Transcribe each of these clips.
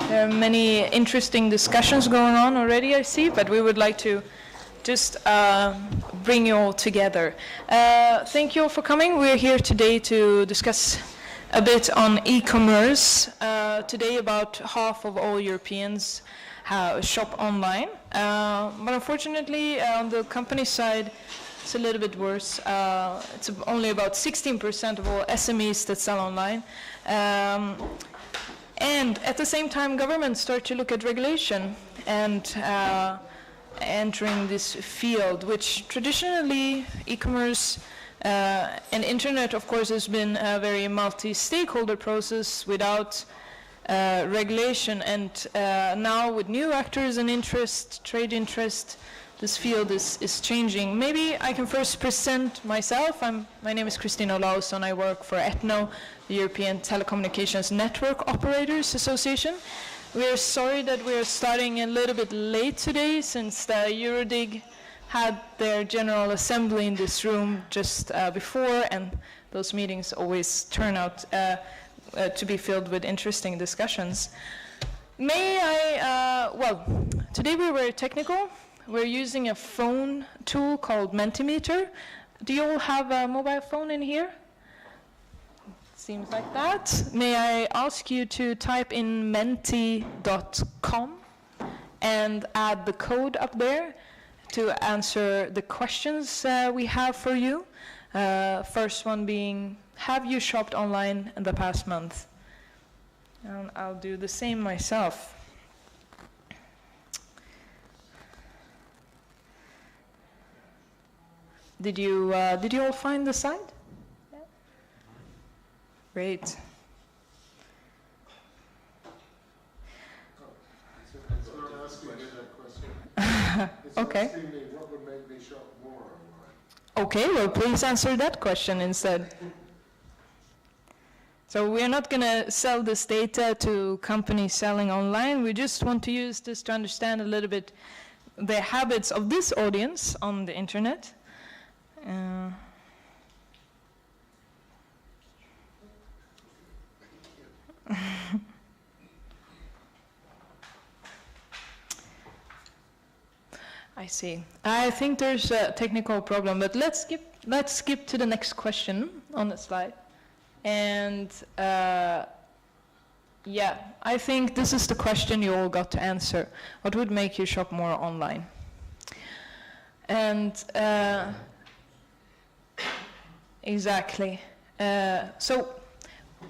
There are many interesting discussions going on already, I see, but we would like to just bring you all together. Thank you all for coming. We're here today to discuss a bit on e-commerce. Today about half of all Europeans shop online, but unfortunately on the company side it's a little bit worse. It's only about 16% of all SMEs that sell online. And at the same time, governments start to look at regulation and entering this field, which traditionally e-commerce and internet, of course, has been a very multi-stakeholder process without regulation. And now with new actors and interest, trade interest, this field is changing. Maybe I can first present myself. My name is Kristina Olausson. I work for ETNO, the European Telecommunications Network Operators Association. We are sorry that we are starting a little bit late today, since the EuroDiG had their general assembly in this room just before, and those meetings always turn out to be filled with interesting discussions. Well, today we were technical. We're using a phone tool called Mentimeter. Do you all have a mobile phone in here? Seems like that. May I ask you to type in menti.com and add the code up there to answer the questions we have for you. First one being, have you shopped online in the past month? And I'll do the same myself. Did you all find the site? Yeah. Great. It's not asking me that question. It's Okay. asking me what would make me shop more online. Okay, well, please answer that question instead. So we're not going to sell this data to companies selling online. We just want to use this to understand a little bit the habits of this audience on the internet. I see. I think there's a technical problem, but let's skip to the next question on the slide. And yeah, I think this is the question you all got to answer. What would make you shop more online? And exactly. So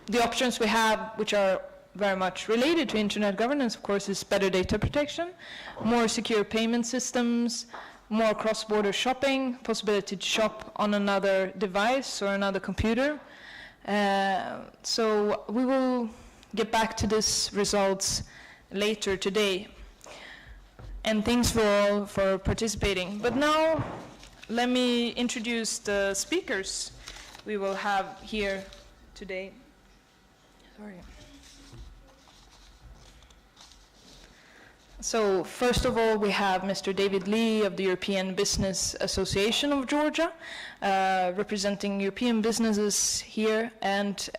the options we have, which are very much related to internet governance, of course, is better data protection, more secure payment systems, more cross-border shopping, possibility to shop on another device or another computer. So we will get back to these results later today. And thanks for all for participating. But now, let me introduce the speakers we will have here today. Sorry. So first of all, we have Mr. David Lee of the European Business Association of Georgia, representing European businesses here. And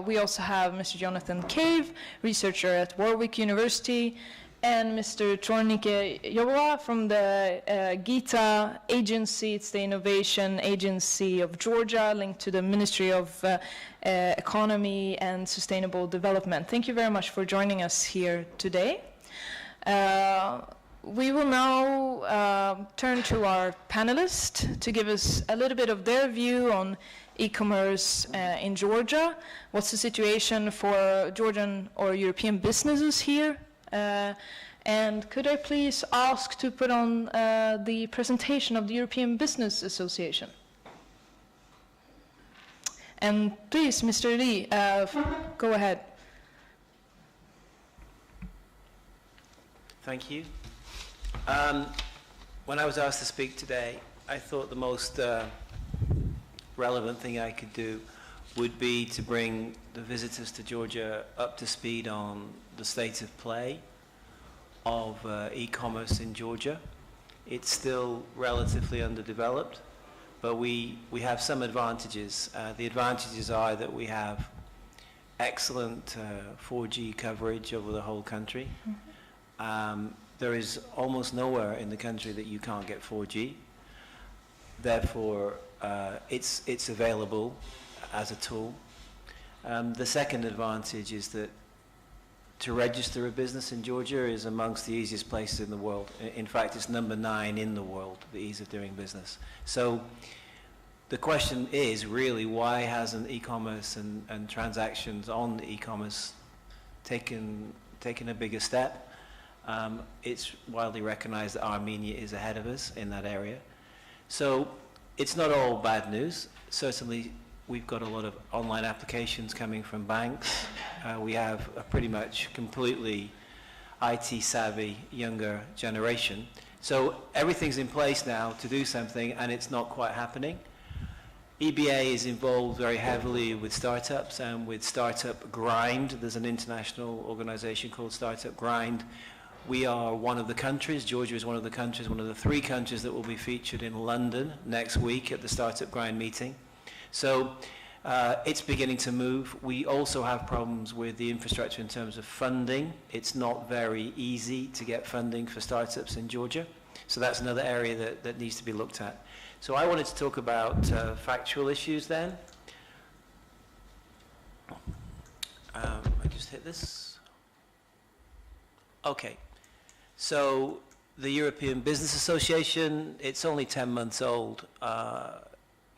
we also have Mr. Jonathan Cave, researcher at Warwick University, and Mr. Chornike Yowa from the GITA agency. It's the innovation agency of Georgia, linked to the Ministry of Economy and Sustainable Development. Thank you very much for joining us here today. We will now turn to our panelists to give us a little bit of their view on e-commerce in Georgia. What's the situation for Georgian or European businesses here? And could I please ask to put on the presentation of the European Business Association? And please, Mr. Lee, go ahead. Thank you. When I was asked to speak today, I thought the most relevant thing I could do would be to bring the visitors to Georgia up to speed on the state of play of e-commerce in Georgia. It's still relatively underdeveloped, but we have some advantages. The advantages are that we have excellent 4G coverage over the whole country. There is almost nowhere in the country that you can't get 4G. Therefore, it's available as a tool. The second advantage is that to register a business in Georgia is amongst the easiest places in the world. In fact, it's number 9 in the world, the ease of doing business. So the question is really, why hasn't e-commerce and transactions on the e-commerce taken a bigger step? It's widely recognized that Armenia is ahead of us in that area. So it's not all bad news. Certainly, we've got a lot of online applications coming from banks. We have a pretty much completely IT-savvy younger generation. So everything's in place now to do something, and it's not quite happening. EBA is involved very heavily with startups and with Startup Grind. There's an international organization called Startup Grind. We are one of the countries, Georgia is one of the countries, one of the 3 countries that will be featured in London next week at the Startup Grind meeting. So it's beginning to move. We also have problems with the infrastructure in terms of funding. It's not very easy to get funding for startups in Georgia. So that's another area that needs to be looked at. So I wanted to talk about factual issues then. I just hit this. Okay. So the European Business Association, it's only 10 months old.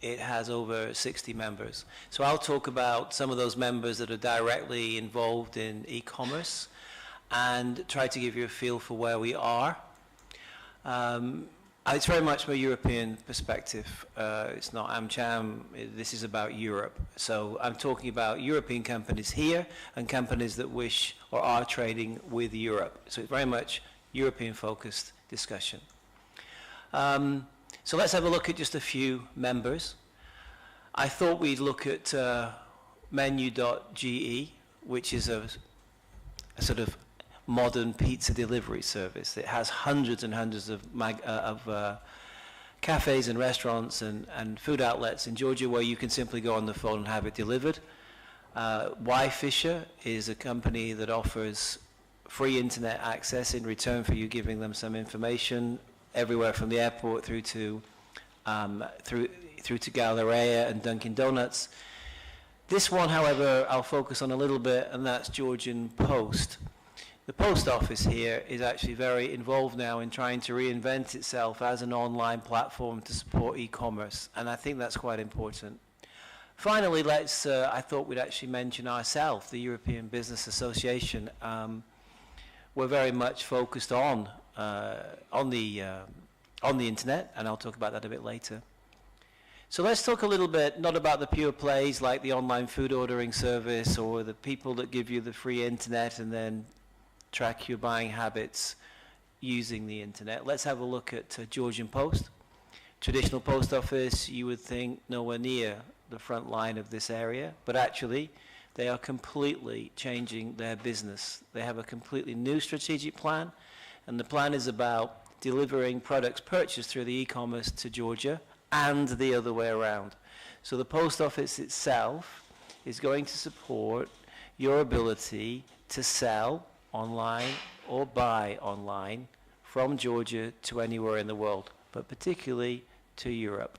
It has over 60 members. So I'll talk about some of those members that are directly involved in e-commerce and try to give you a feel for where we are. It's very much from a European perspective. It's not AmCham, this is about Europe. So I'm talking about European companies here and companies that wish or are trading with Europe. So it's very much European-focused discussion. So let's have a look at just a few members. I thought we'd look at menu.ge, which is a sort of modern pizza delivery service. It has hundreds and hundreds of cafes and restaurants and food outlets in Georgia where you can simply go on the phone and have it delivered. Fisher is a company that offers free internet access in return for you giving them some information everywhere from the airport through to Galleria and Dunkin' Donuts. This one, however, I'll focus on a little bit, and that's Georgian Post. The post office here is actually very involved now in trying to reinvent itself as an online platform to support e-commerce, and I think that's quite important. Finally, I thought we'd actually mention ourselves, the European Business Association. We're very much focused on the internet, and I'll talk about that a bit later. So let's talk a little bit, not about the pure plays like the online food ordering service or the people that give you the free internet and then track your buying habits using the internet. Let's have a look at Georgian Post. Traditional post office, you would think nowhere near the front line of this area, but actually they are completely changing their business. They have a completely new strategic plan, and the plan is about delivering products purchased through the e-commerce to Georgia and the other way around. So the post office itself is going to support your ability to sell online or buy online from Georgia to anywhere in the world, but particularly to Europe.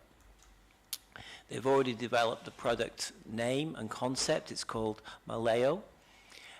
They've already developed the product name and concept. It's called Maleo.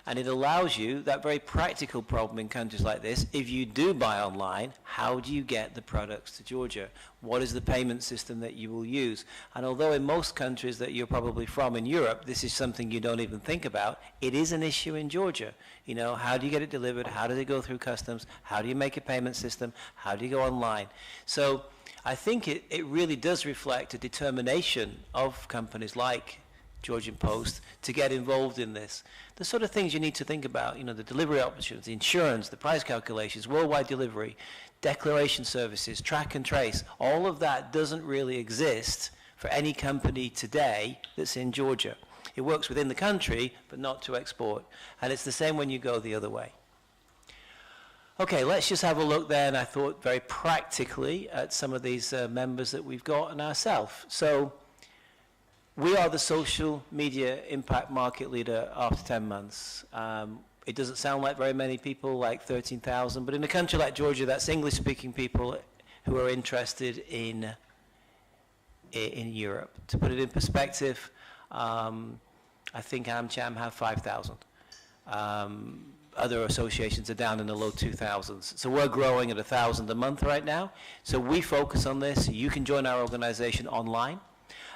And it allows you that very practical problem in countries like this. If you do buy online, how do you get the products to Georgia? What is the payment system that you will use? And although in most countries that you're probably from in Europe, this is something you don't even think about, it is an issue in Georgia. You know, how do you get it delivered? How does it go through customs? How do you make a payment system? How do you go online? So I think it really does reflect a determination of companies like Georgian Post to get involved in this. The sort of things you need to think about, you know, the delivery options, the insurance, the price calculations, worldwide delivery, declaration services, track and trace, all of that doesn't really exist for any company today that's in Georgia. It works within the country, but not to export. And it's the same when you go the other way. Okay, let's just have a look then, I thought, very practically at some of these members that we've got and ourselves. So We are the social media impact market leader after 10 months. It doesn't sound like very many people, like 13,000, but in a country like Georgia, that's English-speaking people who are interested in Europe. To put it in perspective, I think AmCham have 5,000. Other associations are down in the low 2,000s. So we're growing at 1,000 a month right now. So we focus on this. You can join our organization online.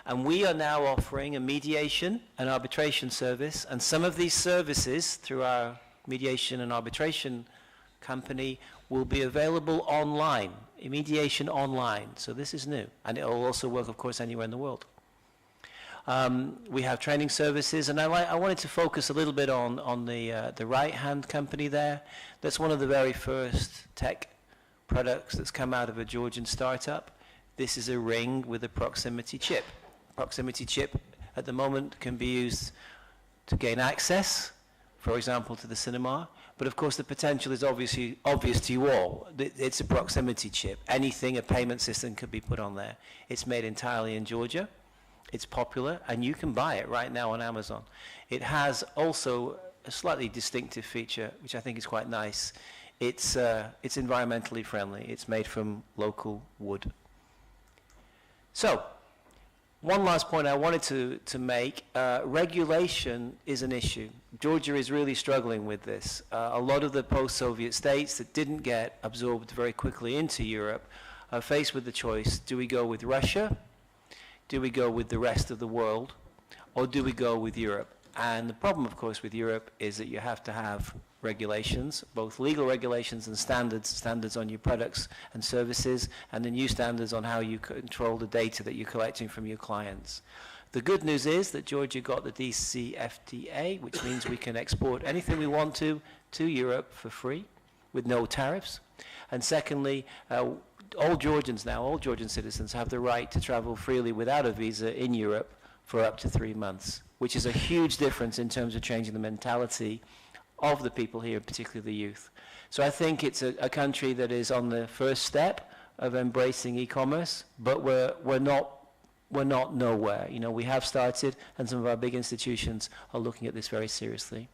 And we are now offering a mediation and arbitration service. And some of these services through our mediation and arbitration company will be available online, mediation online. So this is new. And it will also work, of course, anywhere in the world. We have training services, and I wanted to focus a little bit on the right-hand company there. That's one of the very first tech products that's come out of a Georgian startup. This is a ring with a proximity chip. Proximity chip at the moment can be used to gain access, for example, to the cinema. But of course, the potential is obviously obvious to you all. It's a proximity chip. Anything, a payment system could be put on there. It's made entirely in Georgia. It's popular, and you can buy it right now on Amazon. It has also a slightly distinctive feature, which I think is quite nice. It's environmentally friendly. It's made from local wood. So, one last point I wanted to make. Regulation is an issue. Georgia is really struggling with this. A lot of the post-Soviet states that didn't get absorbed very quickly into Europe are faced with the choice, do we go with Russia? Do we go with the rest of the world, or do we go with Europe? And the problem, of course, with Europe is that you have to have regulations, both legal regulations and standards on your products and services, and the new standards on how you control the data that you're collecting from your clients. The good news is that Georgia got the DCFTA, which means we can export anything we want to Europe for free with no tariffs. And secondly, all Georgians now, all Georgian citizens have the right to travel freely without a visa in Europe for up to 3 months, which is a huge difference in terms of changing the mentality of the people here, particularly the youth. So I think it's a country that is on the first step of embracing e-commerce, but we're not nowhere. You know, we have started, and some of our big institutions are looking at this very seriously.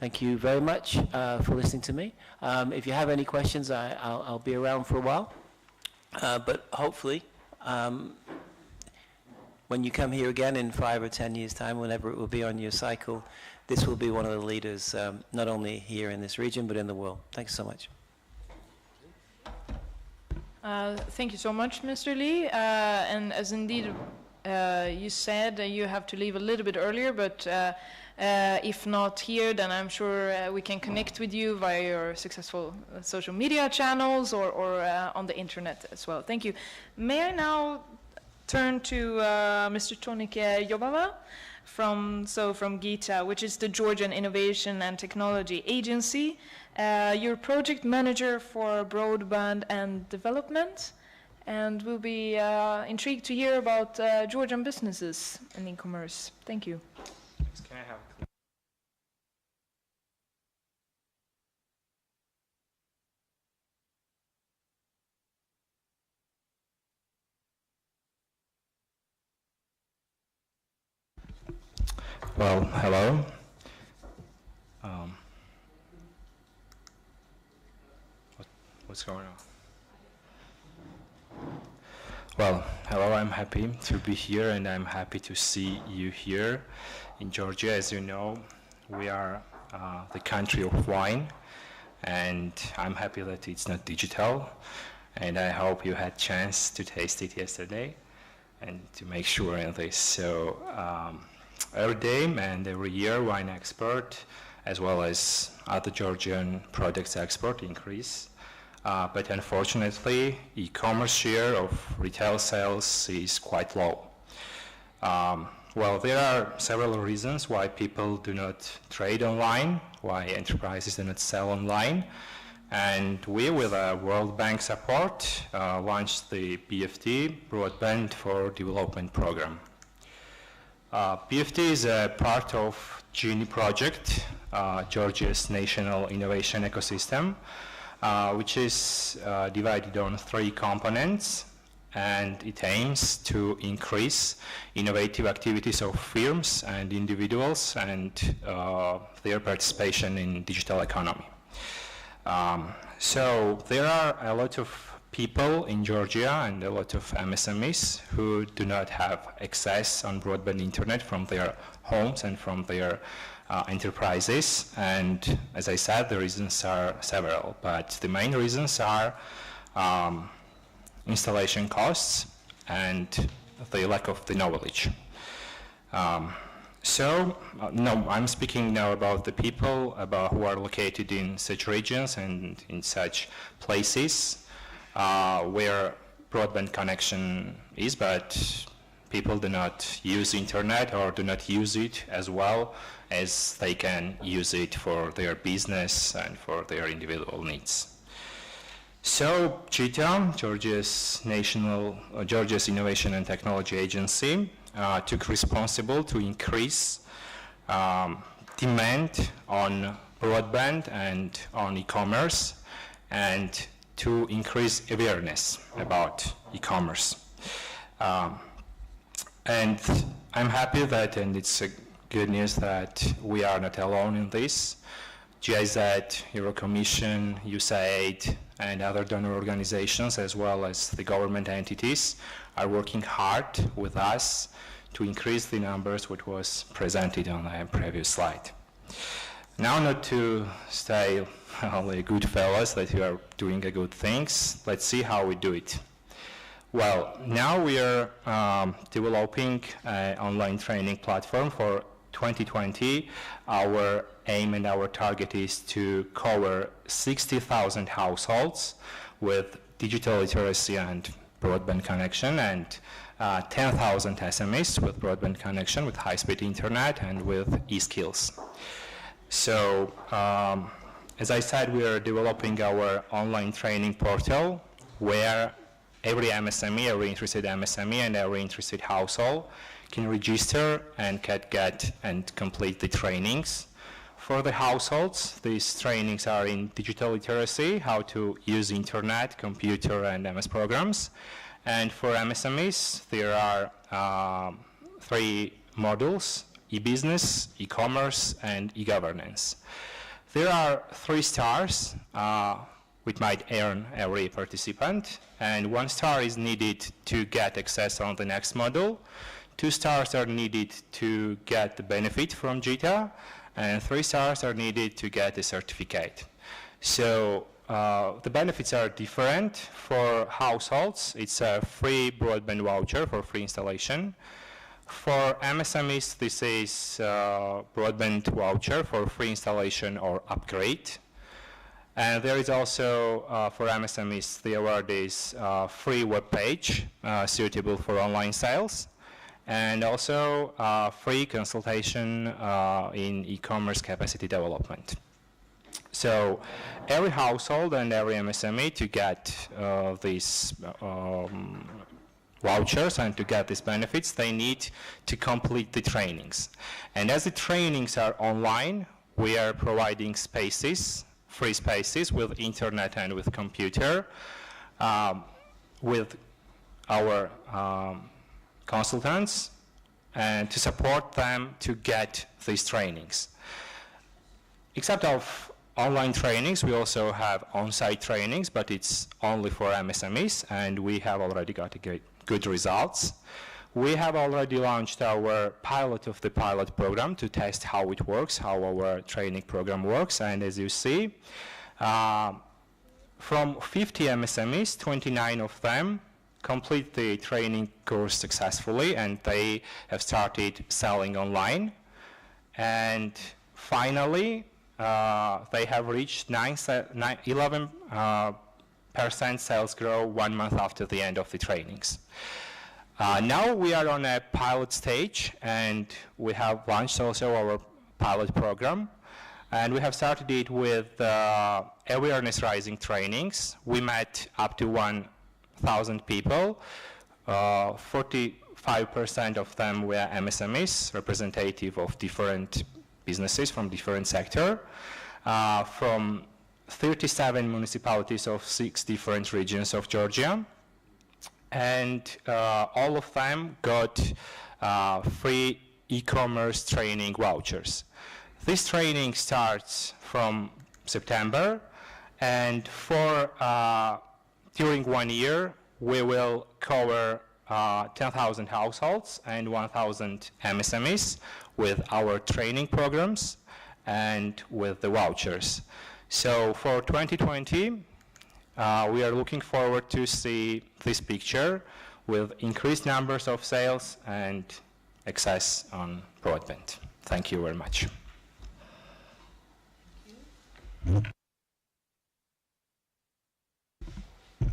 Thank you very much for listening to me. If you have any questions, I'll be around for a while. But hopefully, when you come here again in 5 or 10 years' time, whenever it will be on your cycle, this will be one of the leaders, not only here in this region, but in the world. Thanks so much. Thank you so much, Mr. Lee. And as indeed you said, you have to leave a little bit earlier, but if not here, then I'm sure we can connect with you via your successful social media channels or on the internet as well. Thank you. May I now turn to Mr. Tonike Yobava from GITA, which is the Georgian Innovation and Technology Agency. You're project manager for broadband and development, and we'll be intrigued to hear about Georgian businesses and e-commerce. Thank you. Can I have Well, hello. What's going on? Well, hello, I'm happy to be here, and I'm happy to see you here in Georgia. As you know, we are the country of wine, and I'm happy that it's not digital, and I hope you had chance to taste it yesterday and to make sure in this. So every day and every year, wine export as well as other Georgian products export increase. But unfortunately, e-commerce share of retail sales is quite low. Well, there are several reasons why people do not trade online, why enterprises do not sell online. And we, with World Bank support, launched the BFT, Broadband for Development Program. BFT is a part of GINI project, Georgia's National Innovation Ecosystem, which is divided on 3 components. and it aims to increase innovative activities of firms and individuals and their participation in digital economy. So there are a lot of people in Georgia and a lot of MSMEs who do not have access on broadband internet from their homes and from their enterprises. And as I said, the reasons are several, but the main reasons are installation costs and the lack of the knowledge. No, I'm speaking now about the people who are located in such regions and in such places where broadband connection is, but people do not use internet or do not use it as well as they can use it for their business and for their individual needs. So GITA, Georgia's Innovation and Technology Agency, took responsible to increase demand on broadband and on e-commerce and to increase awareness about e-commerce. And I'm happy that, and it's a good news that we are not alone in this. GIZ, Eurocommission, USAID, and other donor organizations, as well as the government entities, are working hard with us to increase the numbers which was presented on the previous slide. Now, not to stay only good fellows that you are doing good things, let's see how we do it. Well, now we are developing an online training platform for 2020. Our aim and our target is to cover 60,000 households with digital literacy and broadband connection, and 10,000 SMEs with broadband connection, with high-speed internet, and with e-skills. So, as I said, we are developing our online training portal where every MSME, every interested MSME, and every interested household can register and can get and complete the trainings. For the households, these trainings are in digital literacy, how to use internet, computer, and MS programs. And for MSMEs, there are 3 modules: e-business, e-commerce, and e-governance. There are 3 stars which might earn every participant, and 1 star is needed to get access on the next module. 2 stars are needed to get the benefit from GITA, and 3 stars are needed to get a certificate. So the benefits are different. For households, it's a free broadband voucher for free installation. For MSMEs, this is broadband voucher for free installation or upgrade. And there is also, for MSMEs, the award is free web page suitable for online sales, and also free consultation in e-commerce capacity development. So every household and every MSME, to get these vouchers and to get these benefits, they need to complete the trainings. And as the trainings are online, we are providing spaces, free spaces with internet and with computer, with our consultants, and to support them to get these trainings. Except of online trainings, we also have on-site trainings, but it's only for MSMEs, and we have already got good results. We have already launched our pilot of the pilot program to test how it works, how our training program works, and as you see, from 50 MSMEs, 29 of them complete the training course successfully, and they have started selling online. And finally, they have reached 11% sales growth 1 month after the end of the trainings. Now we are on a pilot stage, and we have launched also our pilot program, and we have started it with awareness raising trainings. We met up to 1,000 people. 45% of them were MSMEs, representative of different businesses from different sectors, from 37 municipalities of 6 different regions of Georgia. and all of them got free e-commerce training vouchers. This training starts from September, and for during 1 year, we will cover 10,000 households and 1,000 MSMEs with our training programs and with the vouchers. So for 2020, we are looking forward to see this picture with increased numbers of sales and access on broadband. Thank you very much.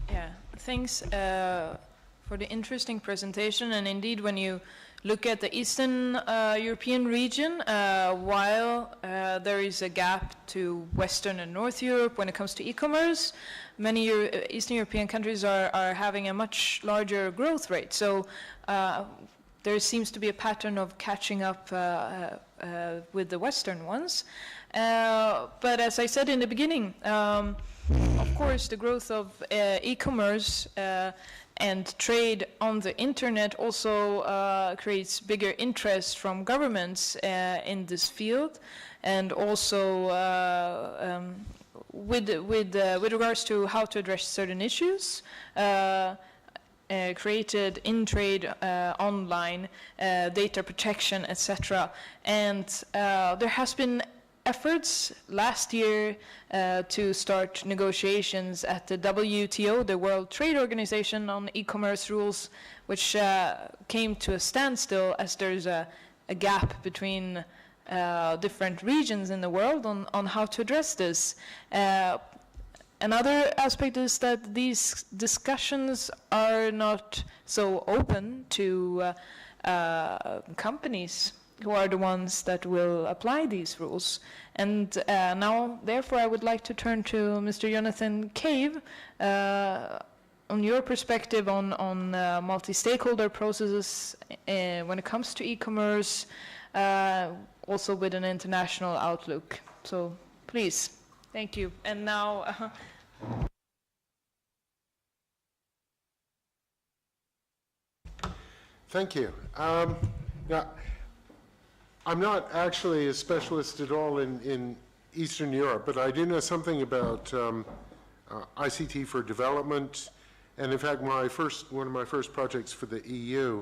Yeah, thanks for the interesting presentation. And indeed, when you look at the Eastern European region, while there is a gap to Western and North Europe when it comes to e-commerce, many Eastern European countries are having a much larger growth rate. So there seems to be a pattern of catching up with the Western ones. But as I said in the beginning, of course, the growth of e-commerce and trade on the internet also creates bigger interest from governments in this field, and also with regards to how to address certain issues created in trade online, data protection, etc. And there has been efforts last year to start negotiations at the WTO, the World Trade Organization, on e-commerce rules, which came to a standstill as there's a gap between different regions in the world on how to address this. Another aspect is that these discussions are not so open to companies who are the ones that will apply these rules. And now, therefore, I would like to turn to Mr. Jonathan Cave on your perspective on multi-stakeholder processes when it comes to e-commerce, also with an international outlook. So, please, thank you. And now... Thank you. Now, I'm not actually a specialist at all in Eastern Europe, but I do know something about ICT for development. And in fact, one of my first projects for the EU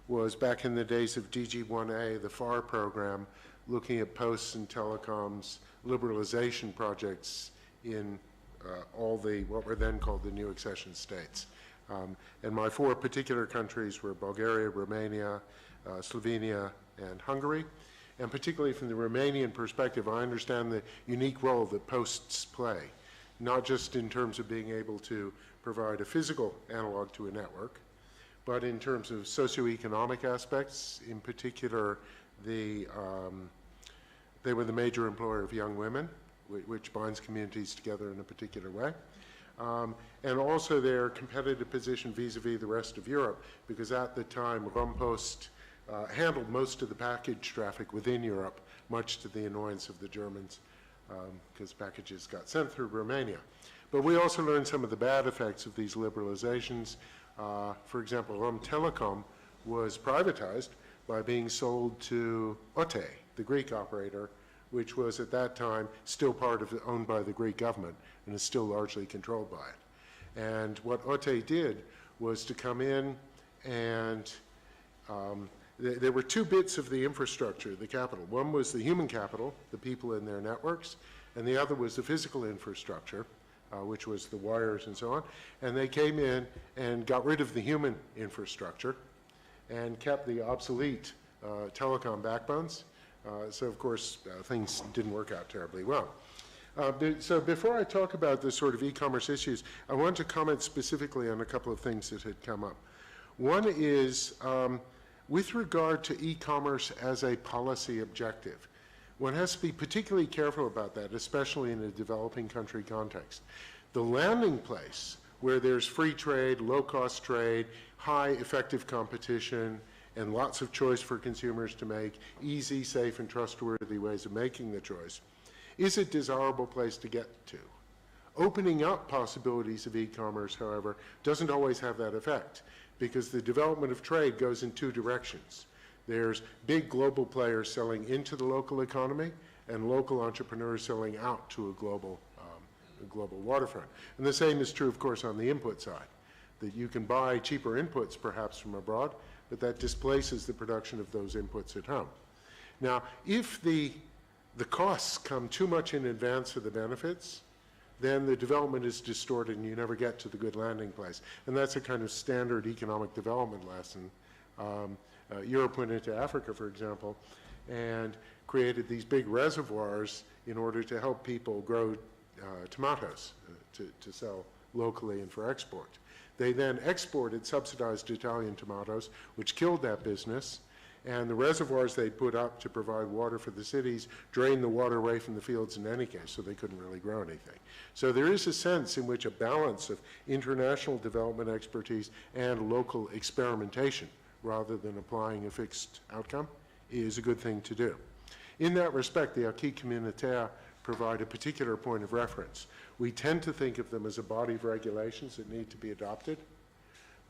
was back in the days of DG1A, the FAR program, looking at posts and telecoms liberalization projects in all the, what were then called the new accession states. And my 4 particular countries were Bulgaria, Romania, Slovenia, and Hungary. And particularly from the Romanian perspective, I understand the unique role that posts play, not just in terms of being able to provide a physical analog to a network, but in terms of socioeconomic aspects. In particular, they were the major employer of young women, which binds communities together in a particular way. And also their competitive position vis-a-vis the rest of Europe, because at the time, Rompost handled most of the package traffic within Europe, much to the annoyance of the Germans, because packages got sent through Romania. But we also learned some of the bad effects of these liberalizations. For example, Romtelecom was privatized by being sold to OTE, the Greek operator, which was at that time still owned by the Greek government and is still largely controlled by it. And what OTE did was to come in and there were 2 bits of the infrastructure, the capital. One was the human capital, the people in their networks, and the other was the physical infrastructure, which was the wires and so on. And they came in and got rid of the human infrastructure and kept the obsolete telecom backbones. So, of course, things didn't work out terribly well. So before I talk about the sort of e-commerce issues, I want to comment specifically on a couple of things that had come up. One is with regard to e-commerce as a policy objective. One has to be particularly careful about that, especially in a developing country context. The landing place where there's free trade, low-cost trade, high effective competition, and lots of choice for consumers to make easy, safe, and trustworthy ways of making the choice, is a desirable place to get to. Opening up possibilities of e-commerce, however, doesn't always have that effect, because the development of trade goes in two directions. There's big global players selling into the local economy and local entrepreneurs selling out to a global waterfront. And the same is true, of course, on the input side, that you can buy cheaper inputs perhaps from abroad, but that displaces the production of those inputs at home. Now, if the costs come too much in advance of the benefits, then the development is distorted and you never get to the good landing place. And that's a kind of standard economic development lesson. Europe went into Africa, for example, and created these big reservoirs in order to help people grow tomatoes to sell locally and for export. They then exported subsidized Italian tomatoes, which killed that business, and the reservoirs they put up to provide water for the cities drained the water away from the fields in any case, so they couldn't really grow anything. So there is a sense in which a balance of international development expertise and local experimentation, rather than applying a fixed outcome, is a good thing to do. In that respect, the acquis communautaire provide a particular point of reference. We tend to think of them as a body of regulations that need to be adopted,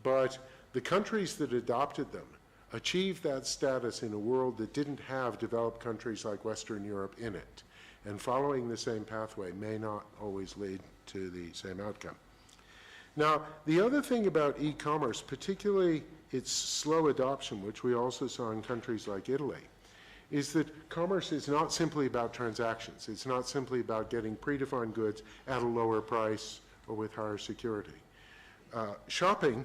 but the countries that adopted them achieved that status in a world that didn't have developed countries like Western Europe in it. And following the same pathway may not always lead to the same outcome. Now, the other thing about e-commerce, particularly its slow adoption, which we also saw in countries like Italy, is that commerce is not simply about transactions. It's not simply about getting predefined goods at a lower price or with higher security. Shopping,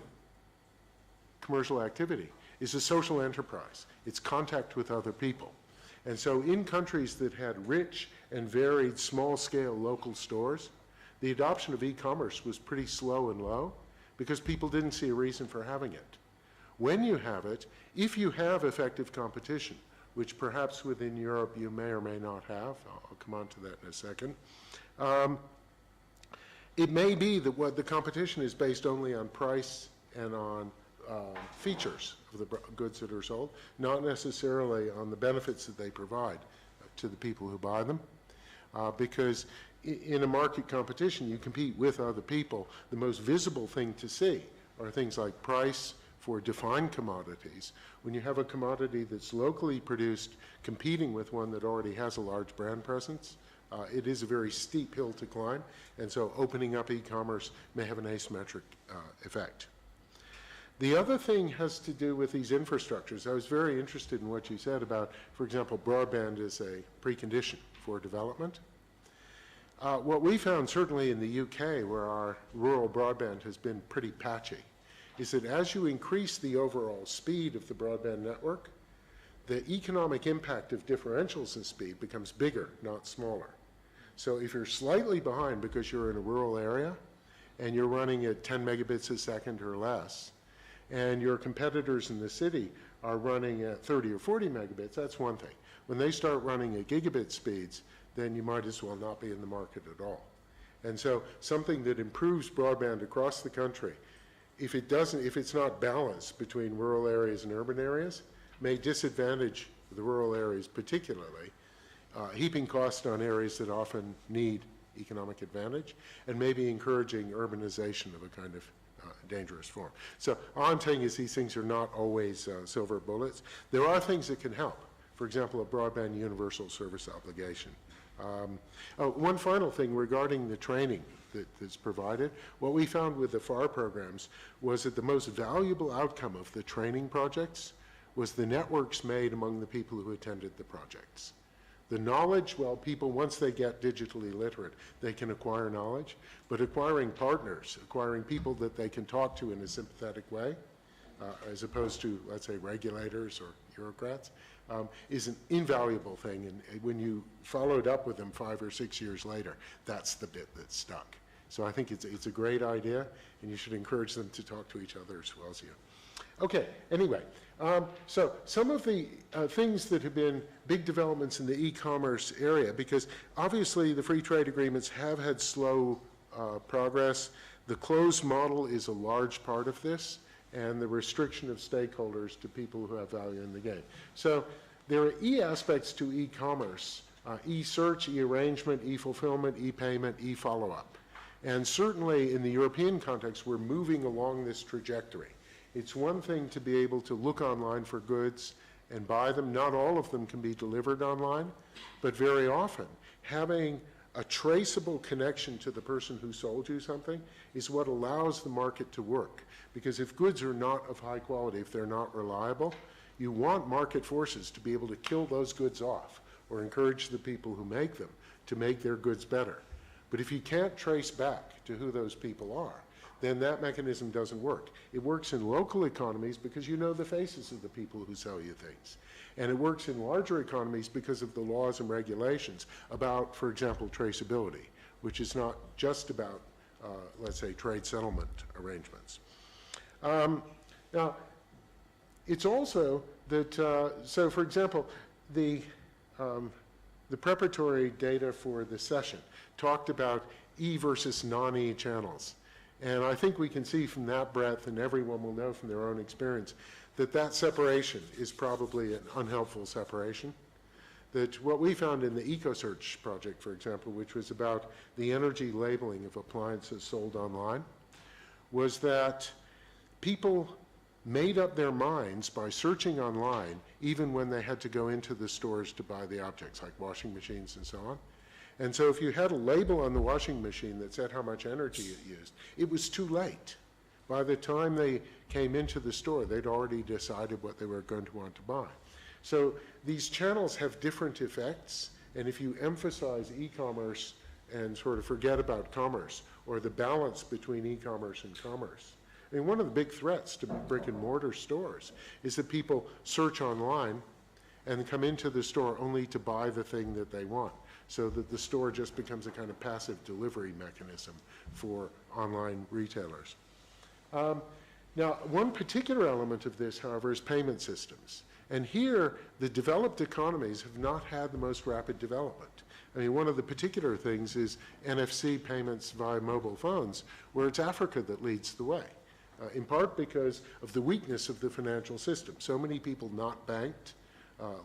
commercial activity, is a social enterprise. It's contact with other people. And so in countries that had rich and varied small-scale local stores, the adoption of e-commerce was pretty slow and low because people didn't see a reason for having it. When you have it, if you have effective competition, which perhaps within Europe you may or may not have, I'll come on to that in a second, it may be that what the competition is based only on price and on features of the goods that are sold, not necessarily on the benefits that they provide to the people who buy them. Because in a market competition, you compete with other people. The most visible thing to see are things like price for defined commodities. When you have a commodity that's locally produced competing with one that already has a large brand presence, it is a very steep hill to climb, and so opening up e-commerce may have an asymmetric effect. The other thing has to do with these infrastructures. I was very interested in what you said about, for example, broadband as a precondition for development. What we found, certainly in the UK, where our rural broadband has been pretty patchy, is that as you increase the overall speed of the broadband network, the economic impact of differentials in speed becomes bigger, not smaller. So if you're slightly behind because you're in a rural area and you're running at 10 megabits a second or less, and your competitors in the city are running at 30 or 40 megabits, that's one thing. When they start running at gigabit speeds, then you might as well not be in the market at all. And so something that improves broadband across the country, if it's not balanced between rural areas and urban areas, may disadvantage the rural areas particularly, heaping costs on areas that often need economic advantage, and maybe encouraging urbanization of a kind of dangerous form. So all I'm saying is these things are not always silver bullets. There are things that can help. For example, a broadband universal service obligation. One final thing regarding the training that's provided. What we found with the FAR programs was that the most valuable outcome of the training projects was the networks made among the people who attended the projects. The knowledge, well, people, once they get digitally literate, they can acquire knowledge, but acquiring partners, acquiring people that they can talk to in a sympathetic way, as opposed to, let's say, regulators or bureaucrats, is an invaluable thing. And when you followed up with them 5 or 6 years later, that's the bit that stuck. So I think it's a great idea, and you should encourage them to talk to each other as well as you. Okay, anyway, so some of the things that have been big developments in the e-commerce area, because obviously the free trade agreements have had slow progress. The closed model is a large part of this, and the restriction of stakeholders to people who have value in the game. So there are e-aspects to e-commerce, e-search, e-arrangement, e-fulfillment, e-payment, e-follow-up. And certainly in the European context, we're moving along this trajectory. It's one thing to be able to look online for goods and buy them. Not all of them can be delivered online, but very often having a traceable connection to the person who sold you something is what allows the market to work. Because if goods are not of high quality, if they're not reliable, you want market forces to be able to kill those goods off or encourage the people who make them to make their goods better. But if you can't trace back to who those people are, then that mechanism doesn't work. It works in local economies because you know the faces of the people who sell you things. And it works in larger economies because of the laws and regulations about, for example, traceability, which is not just about, let's say, trade settlement arrangements. Now, it's also that, so for example, the preparatory data for the session talked about E versus non-E channels. And I think we can see from that breadth, and everyone will know from their own experience, that that separation is probably an unhelpful separation. That what we found in the EcoSearch project, for example, which was about the energy labeling of appliances sold online, was that people made up their minds by searching online, even when they had to go into the stores to buy the objects, like washing machines and so on. And so if you had a label on the washing machine that said how much energy it used, it was too late. By the time they came into the store, they'd already decided what they were going to want to buy. So these channels have different effects, and if you emphasize e-commerce and sort of forget about commerce, or the balance between e-commerce and commerce, I mean, one of the big threats to brick and mortar stores is that people search online and come into the store only to buy the thing that they want, so that the store just becomes a kind of passive delivery mechanism for online retailers. Now, one particular element of this, however, is payment systems. And here, the developed economies have not had the most rapid development. I mean, one of the particular things is NFC payments via mobile phones, where it's Africa that leads the way, in part because of the weakness of the financial system. So many people not banked,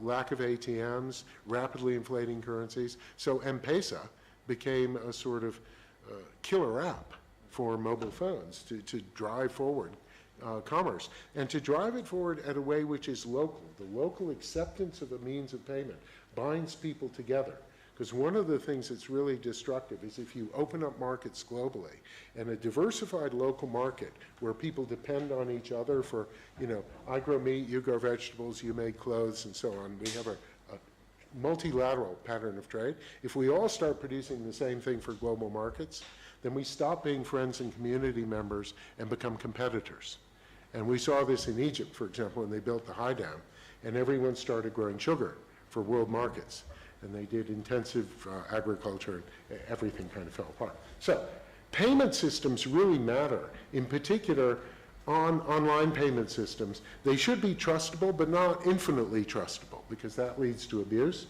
lack of ATMs, rapidly inflating currencies. So M-Pesa became a sort of killer app for mobile phones to drive forward commerce, and to drive it forward at a way which is local. The local acceptance of a means of payment binds people together. Because one of the things that's really destructive is if you open up markets globally, and a diversified local market where people depend on each other for, you know, I grow meat, you grow vegetables, you make clothes, and so on. We have a multilateral pattern of trade. If we all start producing the same thing for global markets, then we stop being friends and community members and become competitors. And we saw this in Egypt, for example, when they built the high dam, and everyone started growing sugar for world markets. And they did intensive agriculture, and everything kind of fell apart. So payment systems really matter, in particular on online payment systems. They should be trustable, but not infinitely trustable, because that leads to abuse.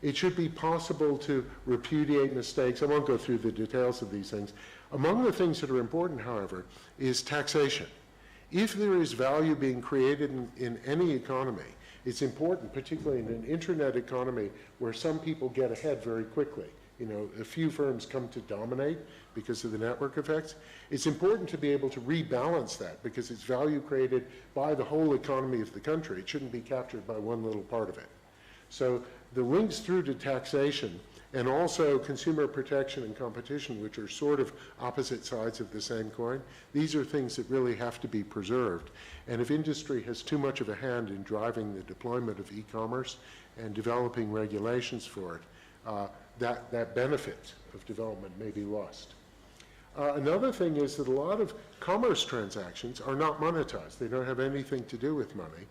It should be possible to repudiate mistakes. I won't go through the details of these things. Among the things that are important, however, is taxation. If there is value being created in any economy, it's important, particularly in an internet economy where some people get ahead very quickly. You know, a few firms come to dominate because of the network effects. It's important to be able to rebalance that because it's value created by the whole economy of the country. It shouldn't be captured by one little part of it. So the links through to taxation and also consumer protection and competition, which are sort of opposite sides of the same coin, these are things that really have to be preserved. And if industry has too much of a hand in driving the deployment of e-commerce and developing regulations for it, that benefit of development may be lost. Another thing is that a lot of commerce transactions are not monetized. They don't have anything to do with money.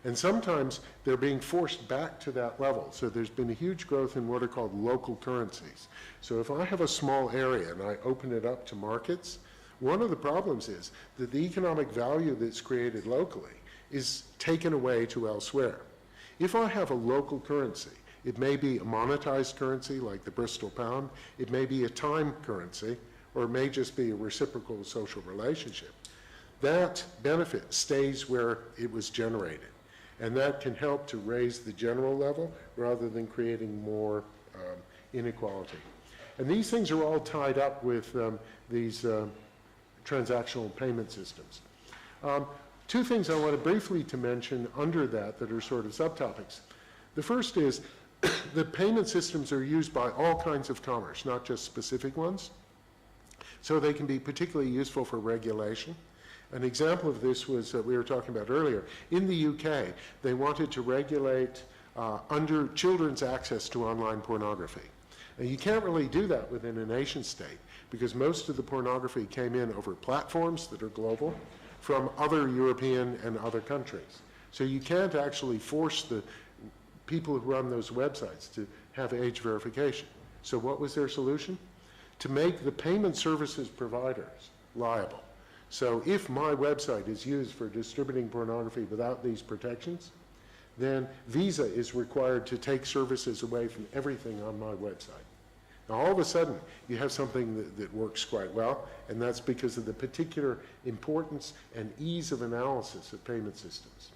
And sometimes they're being forced back to that level. So there's been a huge growth in what are called local currencies. So if I have a small area and I open it up to markets, one of the problems is that the economic value that's created locally is taken away to elsewhere. If I have a local currency, it may be a monetized currency like the Bristol pound, it may be a time currency, or it may just be a reciprocal social relationship. That benefit stays where it was generated. And that can help to raise the general level rather than creating more inequality. And these things are all tied up with these transactional payment systems. Two things I want to briefly to mention under that are sort of subtopics. The first is that payment systems are used by all kinds of commerce, not just specific ones. So they can be particularly useful for regulation. An example of this was that we were talking about earlier. In the UK, they wanted to regulate under children's access to online pornography. And you can't really do that within a nation state because most of the pornography came in over platforms that are global from other European and other countries. So you can't actually force the people who run those websites to have age verification. So what was their solution? To make the payment services providers liable. So if my website is used for distributing pornography without these protections, then Visa is required to take services away from everything on my website. Now all of a sudden, you have something that works quite well, and that's because of the particular importance and ease of analysis of payment systems.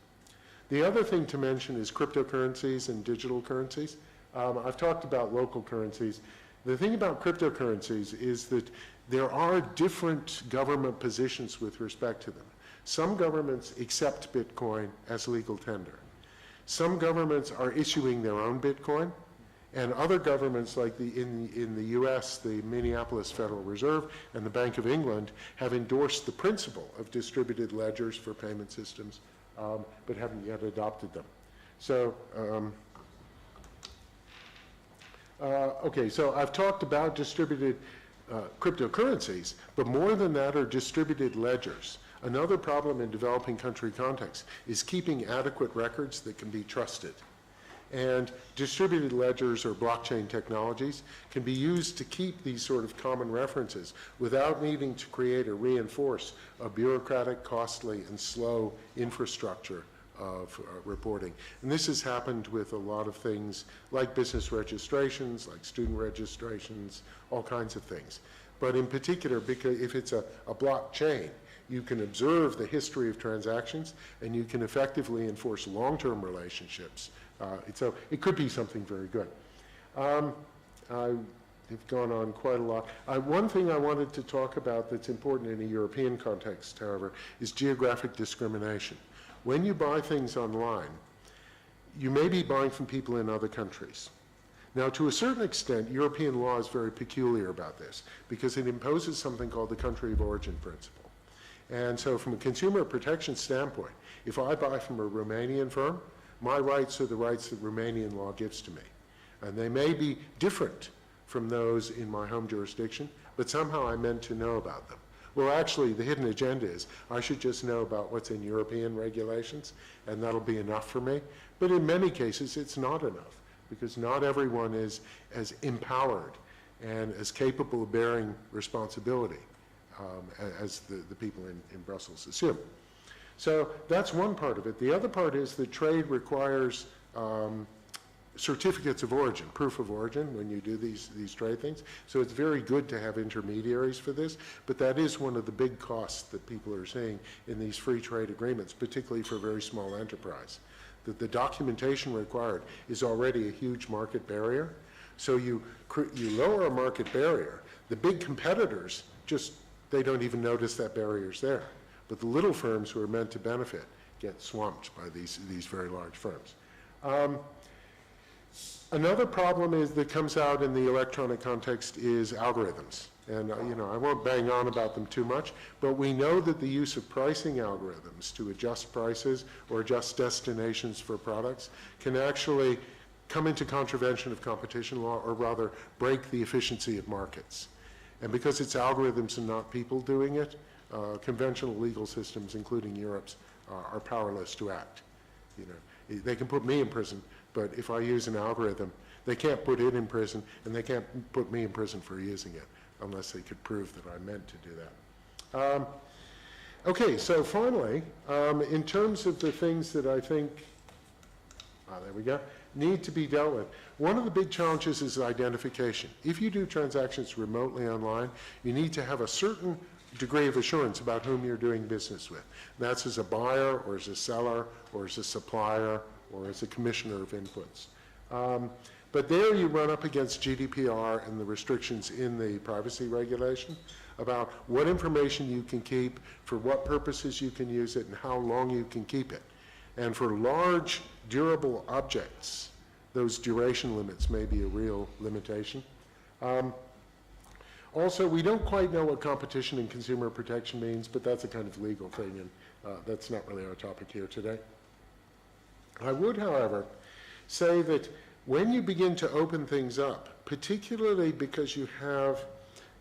The other thing to mention is cryptocurrencies and digital currencies. I've talked about local currencies. The thing about cryptocurrencies is that there are different government positions with respect to them. Some governments accept Bitcoin as legal tender. Some governments are issuing their own Bitcoin, and other governments, like in the US, the Minneapolis Federal Reserve and the Bank of England, have endorsed the principle of distributed ledgers for payment systems, but haven't yet adopted them. So, okay, so I've talked about distributed cryptocurrencies, but more than that are distributed ledgers. Another problem in developing country contexts is keeping adequate records that can be trusted. And distributed ledgers or blockchain technologies can be used to keep these sort of common references without needing to create or reinforce a bureaucratic, costly, and slow infrastructure of reporting. And this has happened with a lot of things like business registrations, like student registrations, all kinds of things. But in particular, because if it's a blockchain, you can observe the history of transactions and you can effectively enforce long-term relationships. So it could be something very good. I've gone on quite a lot. One thing I wanted to talk about that's important in a European context, however, is geographic discrimination. When you buy things online, you may be buying from people in other countries. Now, to a certain extent, European law is very peculiar about this because it imposes something called the country of origin principle. And so from a consumer protection standpoint, if I buy from a Romanian firm, my rights are the rights that Romanian law gives to me. And they may be different from those in my home jurisdiction, but somehow I'm meant to know about them. Well, actually, the hidden agenda is I should just know about what's in European regulations, and that'll be enough for me. But in many cases, it's not enough, because not everyone is as empowered and as capable of bearing responsibility as the people in Brussels assume. So that's one part of it. The other part is that trade requires certificates of origin, proof of origin, when you do these trade things. So it's very good to have intermediaries for this, but that is one of the big costs that people are seeing in these free trade agreements, particularly for very small enterprise. That the documentation required is already a huge market barrier. So you lower a market barrier, the big competitors they don't even notice that barrier's there. But the little firms who are meant to benefit get swamped by these very large firms. Another problem that comes out in the electronic context is algorithms. And I won't bang on about them too much, but we know that the use of pricing algorithms to adjust prices or adjust destinations for products can actually come into contravention of competition law, or rather break the efficiency of markets. And because it's algorithms and not people doing it, conventional legal systems, including Europe's, are powerless to act. They can put me in prison, but if I use an algorithm, they can't put it in prison, and they can't put me in prison for using it, unless they could prove that I meant to do that. Okay, so finally, in terms of the things that I think, there we go, need to be dealt with. One of the big challenges is identification. If you do transactions remotely online, you need to have a certain degree of assurance about whom you're doing business with. That's as a buyer, or as a seller, or as a supplier, or as a commissioner of inputs. But there you run up against GDPR and the restrictions in the privacy regulation about what information you can keep, for what purposes you can use it, and how long you can keep it. And for large, durable objects, those duration limits may be a real limitation. Also, we don't quite know what competition and consumer protection means, but that's a kind of legal thing, and that's not really our topic here today. I would, however, say that when you begin to open things up, particularly because you have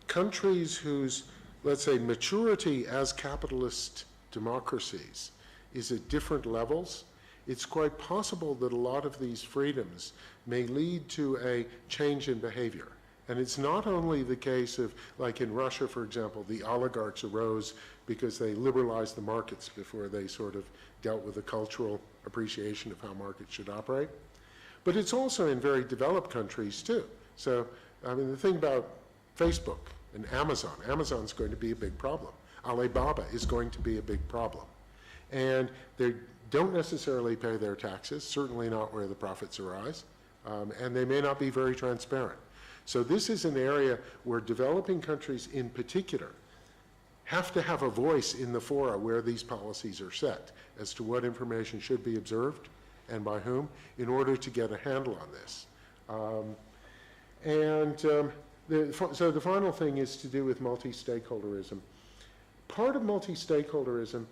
countries whose, let's say, maturity as capitalist democracies is at different levels, it's quite possible that a lot of these freedoms may lead to a change in behavior. And it's not only the case of, like in Russia, for example, the oligarchs arose because they liberalized the markets before they sort of dealt with the cultural appreciation of how markets should operate. But it's also in very developed countries too. So, I mean, the thing about Facebook and Amazon, Amazon's going to be a big problem. Alibaba is going to be a big problem. And they don't necessarily pay their taxes, certainly not where the profits arise, and they may not be very transparent. So this is an area where developing countries in particular have to have a voice in the fora where these policies are set as to what information should be observed and by whom in order to get a handle on this. So the final thing is to do with multi-stakeholderism. Part of multi-stakeholderism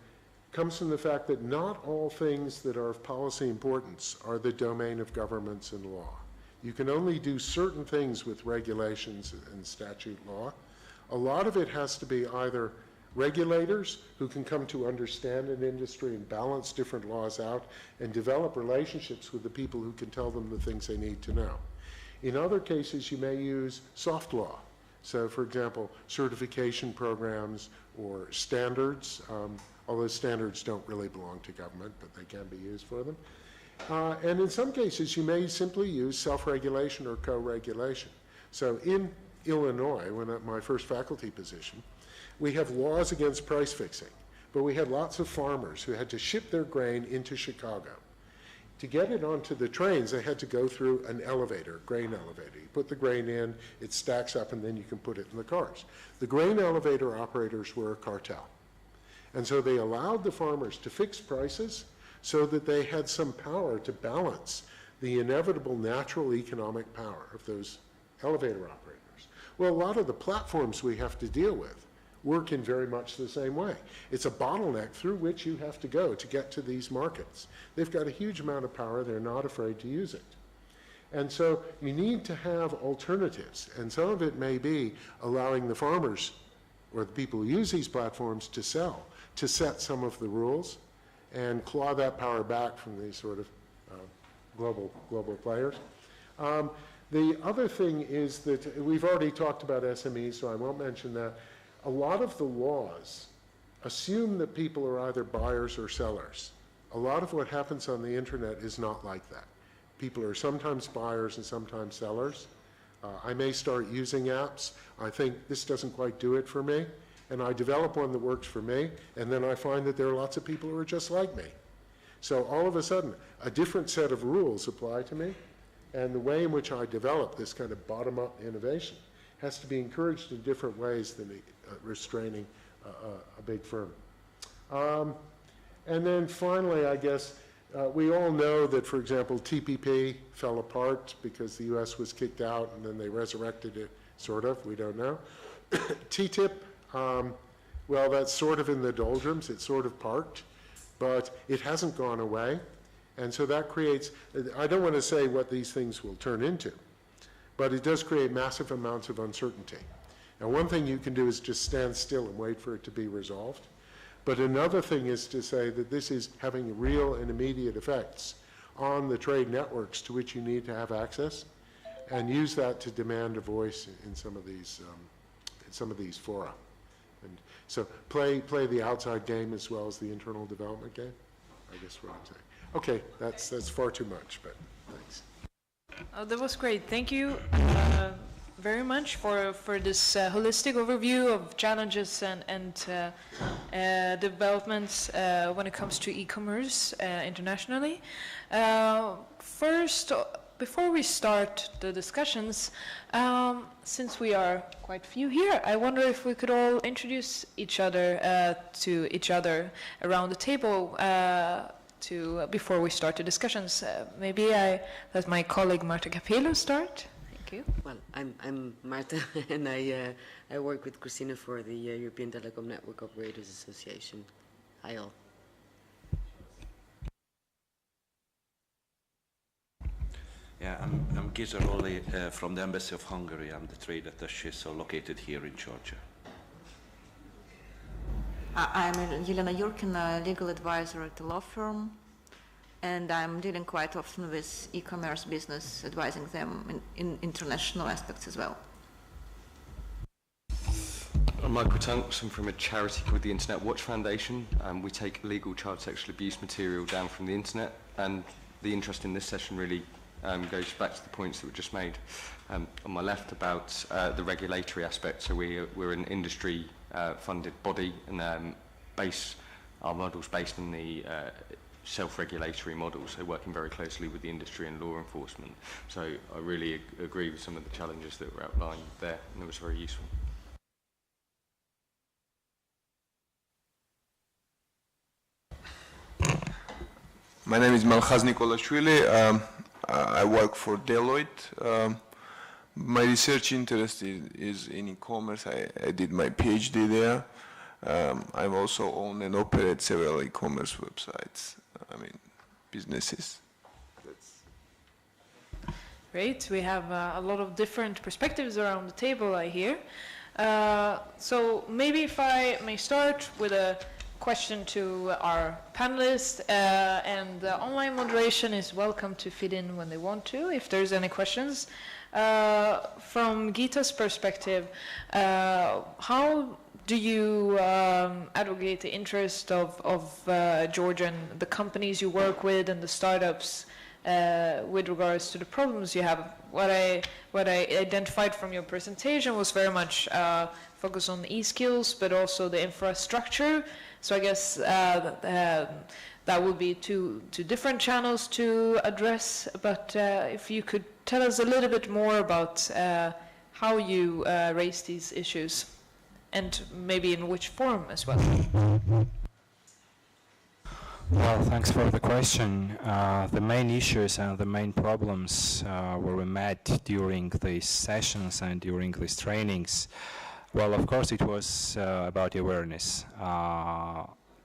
comes from the fact that not all things that are of policy importance are the domain of governments and law. You can only do certain things with regulations and statute law. A lot of it has to be either regulators who can come to understand an industry and balance different laws out and develop relationships with the people who can tell them the things they need to know. In other cases, you may use soft law. So, for example, certification programs or standards, although standards don't really belong to government, but they can be used for them. And in some cases, you may simply use self-regulation or co-regulation. So in Illinois, when at my first faculty position, we have laws against price fixing, but we had lots of farmers who had to ship their grain into Chicago. To get it onto the trains, they had to go through an elevator, grain elevator. You put the grain in, it stacks up, and then you can put it in the cars. The grain elevator operators were a cartel. And so they allowed the farmers to fix prices so that they had some power to balance the inevitable natural economic power of those elevator operators. Well, a lot of the platforms we have to deal with work in very much the same way. It's a bottleneck through which you have to go to get to these markets. They've got a huge amount of power. They're not afraid to use it. And so you need to have alternatives. And some of it may be allowing the farmers or the people who use these platforms to sell, to set some of the rules and claw that power back from these sort of global players. The other thing is that we've already talked about SMEs, so I won't mention that. A lot of the laws assume that people are either buyers or sellers. A lot of what happens on the internet is not like that. People are sometimes buyers and sometimes sellers. I may start using apps. I think this doesn't quite do it for me. And I develop one that works for me, and then I find that there are lots of people who are just like me. So all of a sudden, a different set of rules apply to me, and the way in which I develop this kind of bottom-up innovation has to be encouraged in different ways than restraining a big firm. And then finally, I guess, we all know that, for example, TPP fell apart because the US was kicked out, and then they resurrected it, sort of, we don't know. TTIP, well, that's sort of in the doldrums. It's sort of parked, but it hasn't gone away. And so that creates, I don't want to say what these things will turn into, but it does create massive amounts of uncertainty. Now, one thing you can do is just stand still and wait for it to be resolved. But another thing is to say that this is having real and immediate effects on the trade networks to which you need to have access, and use that to demand a voice in some of these fora. And so play the outside game as well as the internal development game, I guess what I'm saying. Okay, that's far too much, but thanks. That was great. Thank you very much for this holistic overview of challenges and developments when it comes to e-commerce internationally. First, before we start the discussions, since we are quite few here, I wonder if we could all introduce each other to each other around the table before we start the discussions. Maybe I let my colleague Marta Capello start. Thank you. Well, I'm Marta, and I work with Christina for the European Telecom Network Operators Association. Hi all. Yeah, I'm Gizaroli from the Embassy of Hungary. I'm the trade attaché, so located here in Georgia. I'm Elena Yurkina, legal advisor at the law firm, and I'm dealing quite often with e-commerce business, advising them in international aspects as well. I'm Michael Tunks. I'm from a charity called the Internet Watch Foundation. We take illegal child sexual abuse material down from the internet, and the interest in this session really goes back to the points that were just made on my left about the regulatory aspect. So we're an industry-funded body, and our model's based on the self-regulatory model, so working very closely with the industry and law enforcement. So I really agree with some of the challenges that were outlined there, and it was very useful. My name is Malchaz Nikolashvili. I work for Deloitte. My research interest is in e-commerce. I did my PhD there. I also own and operate several e-commerce websites, businesses. Great. We have a lot of different perspectives around the table, I hear. So maybe if I may start with a question to our panelists, and online moderation is welcome to fit in when they want to, if there's any questions. From Gita's perspective, how do you advocate the interest of Georgia and the companies you work with and the startups with regards to the problems you have? What I identified from your presentation was very much focus on e-skills, but also the infrastructure. So I guess that would be two different channels to address, but if you could tell us a little bit more about how you raise these issues, and maybe in which form as well. Well, thanks for the question. The main issues and the main problems where we met during these sessions and during these trainings, well, of course, it was about awareness.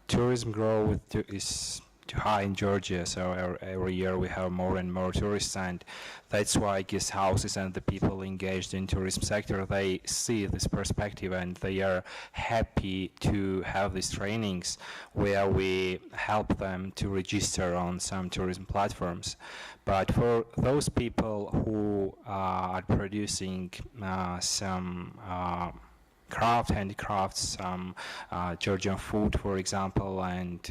Tourism growth is too high in Georgia, so every year we have more and more tourists, and that's why guest houses and the people engaged in tourism sector, they see this perspective and they are happy to have these trainings where we help them to register on some tourism platforms. But for those people who are producing some handicrafts, some Georgian food, for example, and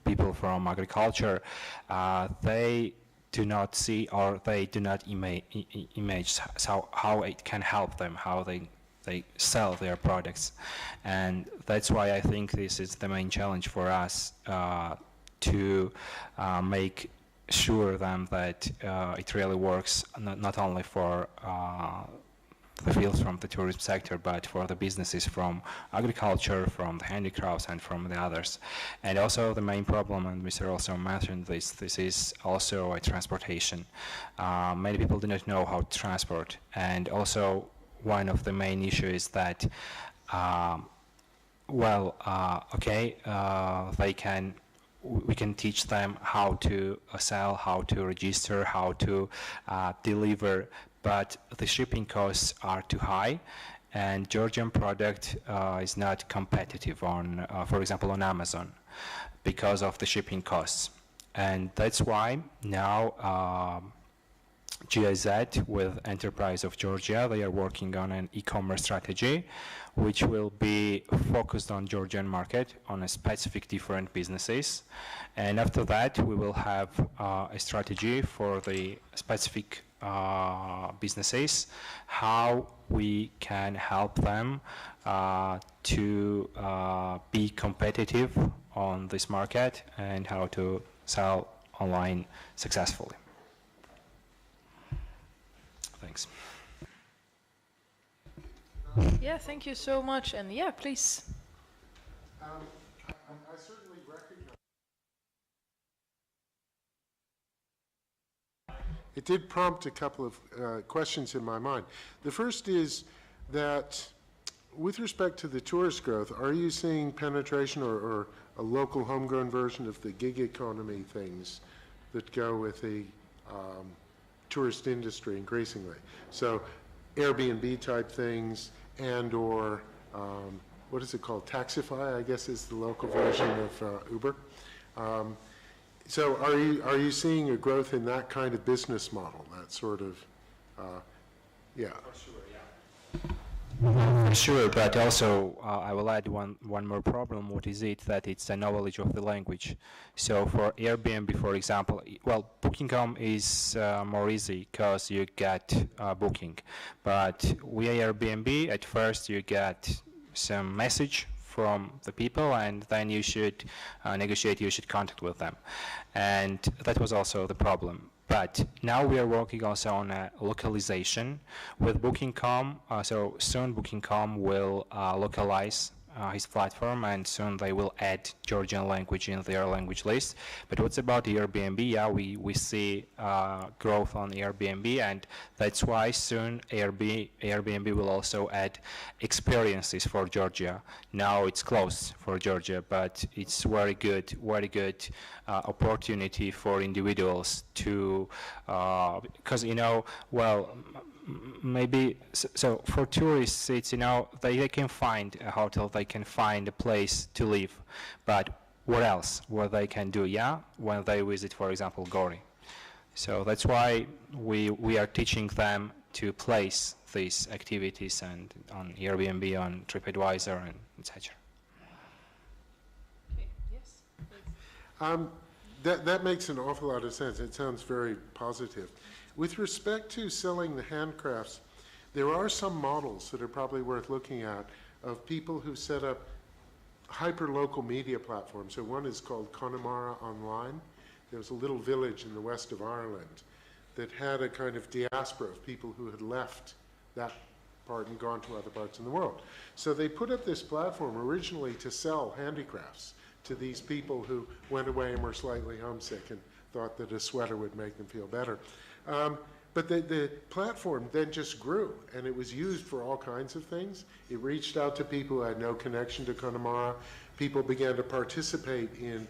people from agriculture, they do not see or they do not image how it can help them, how they sell their products. And that's why I think this is the main challenge for us, to make sure then that it really works, not only for the fields from the tourism sector, but for the businesses from agriculture, from the handicrafts, and from the others. And also the main problem, and Mr. also mentioned this is also a transportation. Many people do not know how to transport, and also one of the main issues is that, we can teach them how to sell, how to register, how to deliver, but the shipping costs are too high, and Georgian product is not competitive on, for example, on Amazon, because of the shipping costs. And that's why now GIZ with Enterprise of Georgia, they are working on an e-commerce strategy which will be focused on Georgian market, on a specific different businesses. And after that, we will have a strategy for the specific businesses, how we can help them to be competitive on this market and how to sell online successfully. Thanks. Yeah, thank you so much. And yeah, please. I certainly recognize. It did prompt a couple of questions in my mind. The first is that with respect to the tourist growth, are you seeing penetration or a local homegrown version of the gig economy things that go with the tourist industry increasingly? So Airbnb type things and or what is it called? Taxify, I guess, is the local version of Uber. So are you seeing a growth in that kind of business model? That sort of, yeah. For sure, but also I will add one more problem. What is it? That it's a knowledge of the language. So for Airbnb, for example, well, Booking.com is more easy because you get booking. But via Airbnb, at first you get some message from the people, and then you should negotiate, you should contact with them. And that was also the problem. But now we are working also on a localization with Booking.com. So soon Booking.com will localize his platform, and soon they will add Georgian language in their language list. But what's about Airbnb? Yeah, we see growth on Airbnb, and that's why soon Airbnb will also add experiences for Georgia. Now it's closed for Georgia, but it's very good opportunity for individuals to, because maybe so for tourists it's they can find a hotel, they can find a place to live, but what else they can do when they visit, for example, Gori. So that's why we are teaching them to place these activities and on Airbnb, on TripAdvisor, and etc. Okay, yes. That makes an awful lot of sense. It sounds very positive. With respect to selling the handcrafts, there are some models that are probably worth looking at of people who set up hyper-local media platforms. So one is called Connemara Online. There was a little village in the west of Ireland that had a kind of diaspora of people who had left that part and gone to other parts in the world. So they put up this platform originally to sell handicrafts to these people who went away and were slightly homesick and thought that a sweater would make them feel better. But the platform then just grew, and it was used for all kinds of things. It reached out to people who had no connection to Connemara. People began to participate in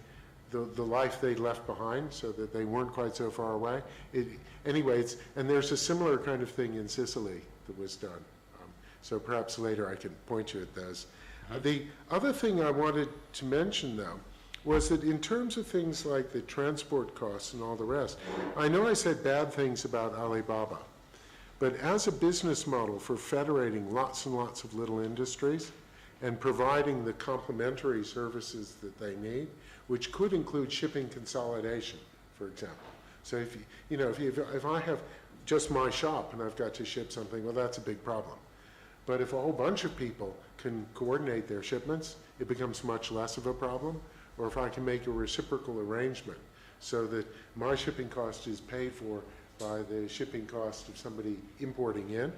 the life they left behind so that they weren't quite so far away. And there's a similar kind of thing in Sicily that was done. So perhaps later I can point you at those. The other thing I wanted to mention, though, was that in terms of things like the transport costs and all the rest, I know I said bad things about Alibaba, but as a business model for federating lots and lots of little industries and providing the complementary services that they need, which could include shipping consolidation, for example. So if I have just my shop and I've got to ship something, well, that's a big problem. But if a whole bunch of people can coordinate their shipments, it becomes much less of a problem. Or if I can make a reciprocal arrangement so that my shipping cost is paid for by the shipping cost of somebody importing in,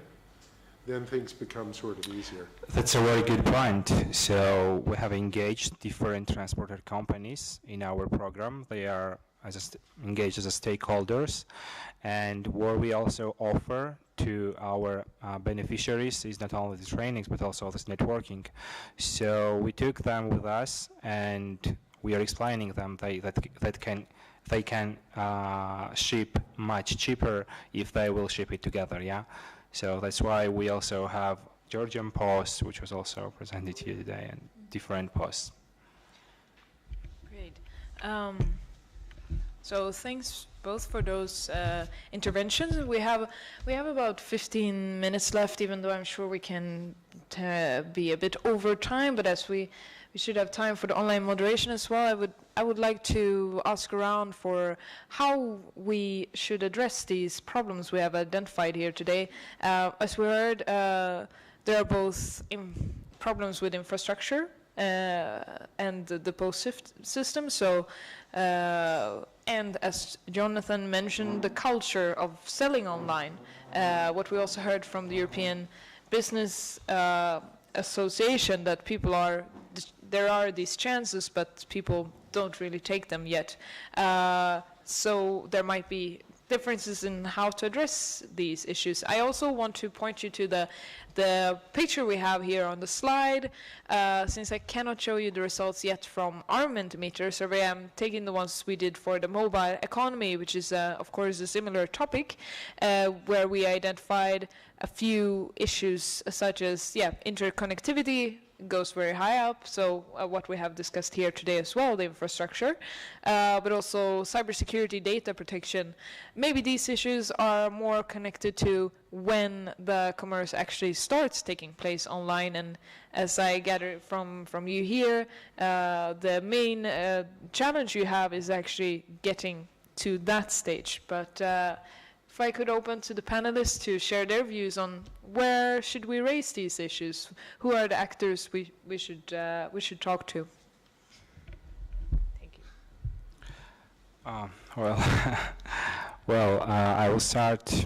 then things become sort of easier. That's a very good point. So we have engaged different transporter companies in our program. They are engaged as stakeholders, and what we also offer to our beneficiaries is not only the trainings but also this networking. So we took them with us, and we are explaining them they can ship much cheaper if they will ship it together. So that's why we also have Georgian Post, which was also presented here today, and different posts. Great. So thanks both for those interventions. We have about 15 minutes left, even though I'm sure we can be a bit over time. But as we should have time for the online moderation as well, I would like to ask around for how we should address these problems we have identified here today. As we heard, there are both problems with infrastructure and the post system. So and as Jonathan mentioned, the culture of selling online. What we also heard from the European Business Association, that there are these chances, but people don't really take them yet. So there might be differences in how to address these issues. I also want to point you to the picture we have here on the slide. Since I cannot show you the results yet from our Mentimeter survey, I'm taking the ones we did for the mobile economy, which is, of course, a similar topic, where we identified a few issues such as, interconnectivity goes very high up, so what we have discussed here today as well, the infrastructure, but also cybersecurity, data protection. Maybe these issues are more connected to when the commerce actually starts taking place online, and as I gather from you here, the main challenge you have is actually getting to that stage. But if I could open to the panelists to share their views on where should we raise these issues, who are the actors we should talk to. Thank you. I will start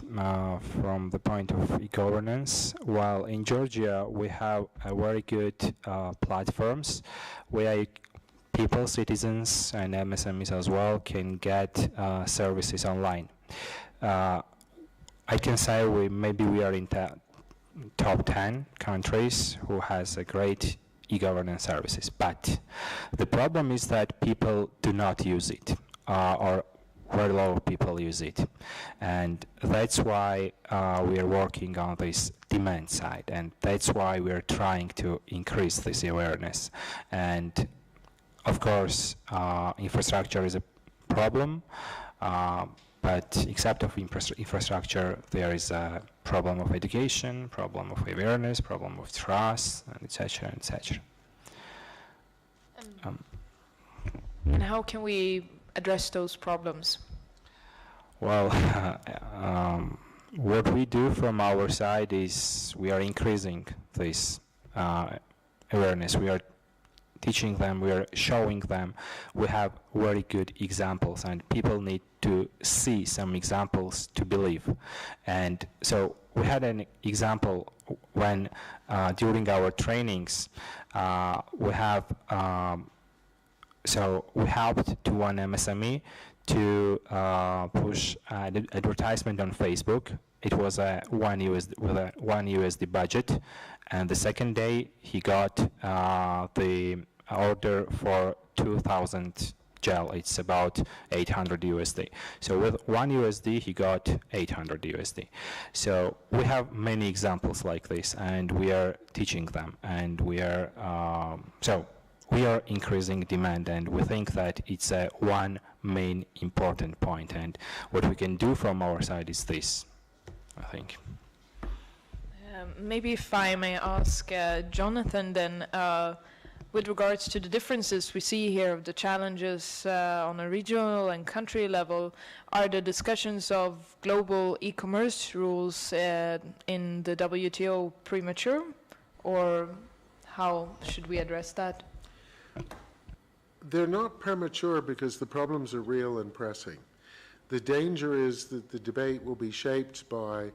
from the point of e-governance. While in Georgia we have a very good platforms where people, citizens, and MSMEs as well can get services online. I can say maybe we are in top 10 countries who has a great e-governance services, but the problem is that people do not use it, or very low people use it, and that's why we are working on this demand side, and that's why we are trying to increase this awareness. And of course, infrastructure is a problem. But except of infrastructure, there is a problem of education, problem of awareness, problem of trust, and etc., etc. And how can we address those problems? Well, what we do from our side is we are increasing this awareness. We are teaching them, we are showing them. We have very good examples, and people need to see some examples to believe. And so we had an example when during our trainings we helped to one MSME to push advertisement on Facebook. It was a one USD budget, and the second day he got the order for 2,000 gel. It's about 800 USD. So with 1 USD, he got 800 USD. So we have many examples like this, and we are teaching them, and we are we are increasing demand, and we think that it's one main important point. And what we can do from our side is this, I think. Maybe if I may ask Jonathan then, with regards to the differences we see here of the challenges on a regional and country level, are the discussions of global e-commerce rules in the WTO premature, or how should we address that? They're not premature because the problems are real and pressing. The danger is that the debate will be shaped by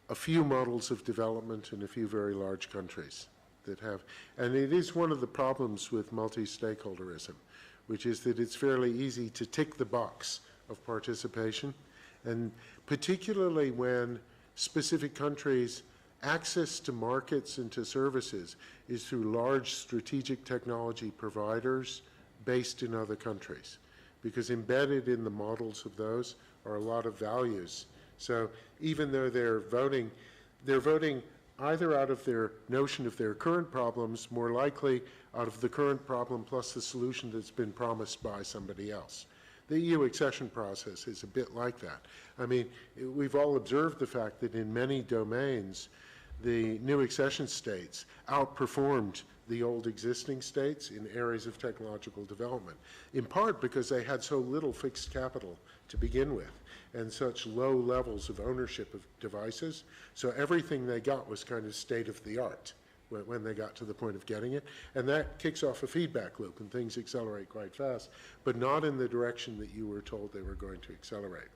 a few models of development in a few very large countries that have, and it is one of the problems with multi-stakeholderism, which is that it's fairly easy to tick the box of participation, and particularly when specific countries' access to markets and to services is through large strategic technology providers based in other countries, because embedded in the models of those are a lot of values. So even though they're voting either out of their notion of their current problems, more likely out of the current problem plus the solution that's been promised by somebody else. The EU accession process is a bit like that. I mean, we've all observed the fact that in many domains, the new accession states outperformed the old existing states in areas of technological development, in part because they had so little fixed capital to begin with and such low levels of ownership of devices. So everything they got was kind of state of the art, when they got to the point of getting it. And that kicks off a feedback loop, and things accelerate quite fast, but not in the direction that you were told they were going to accelerate.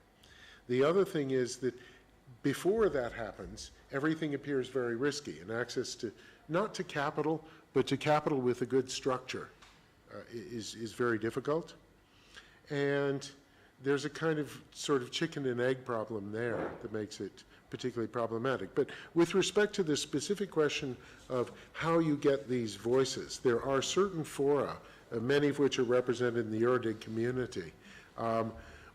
The other thing is that before that happens, everything appears very risky, and access to, not to capital, but to capital with a good structure is very difficult. And there's a kind of sort of chicken and egg problem there that makes it particularly problematic. But with respect to the specific question of how you get these voices, there are certain fora, many of which are represented in the EuroDiG community,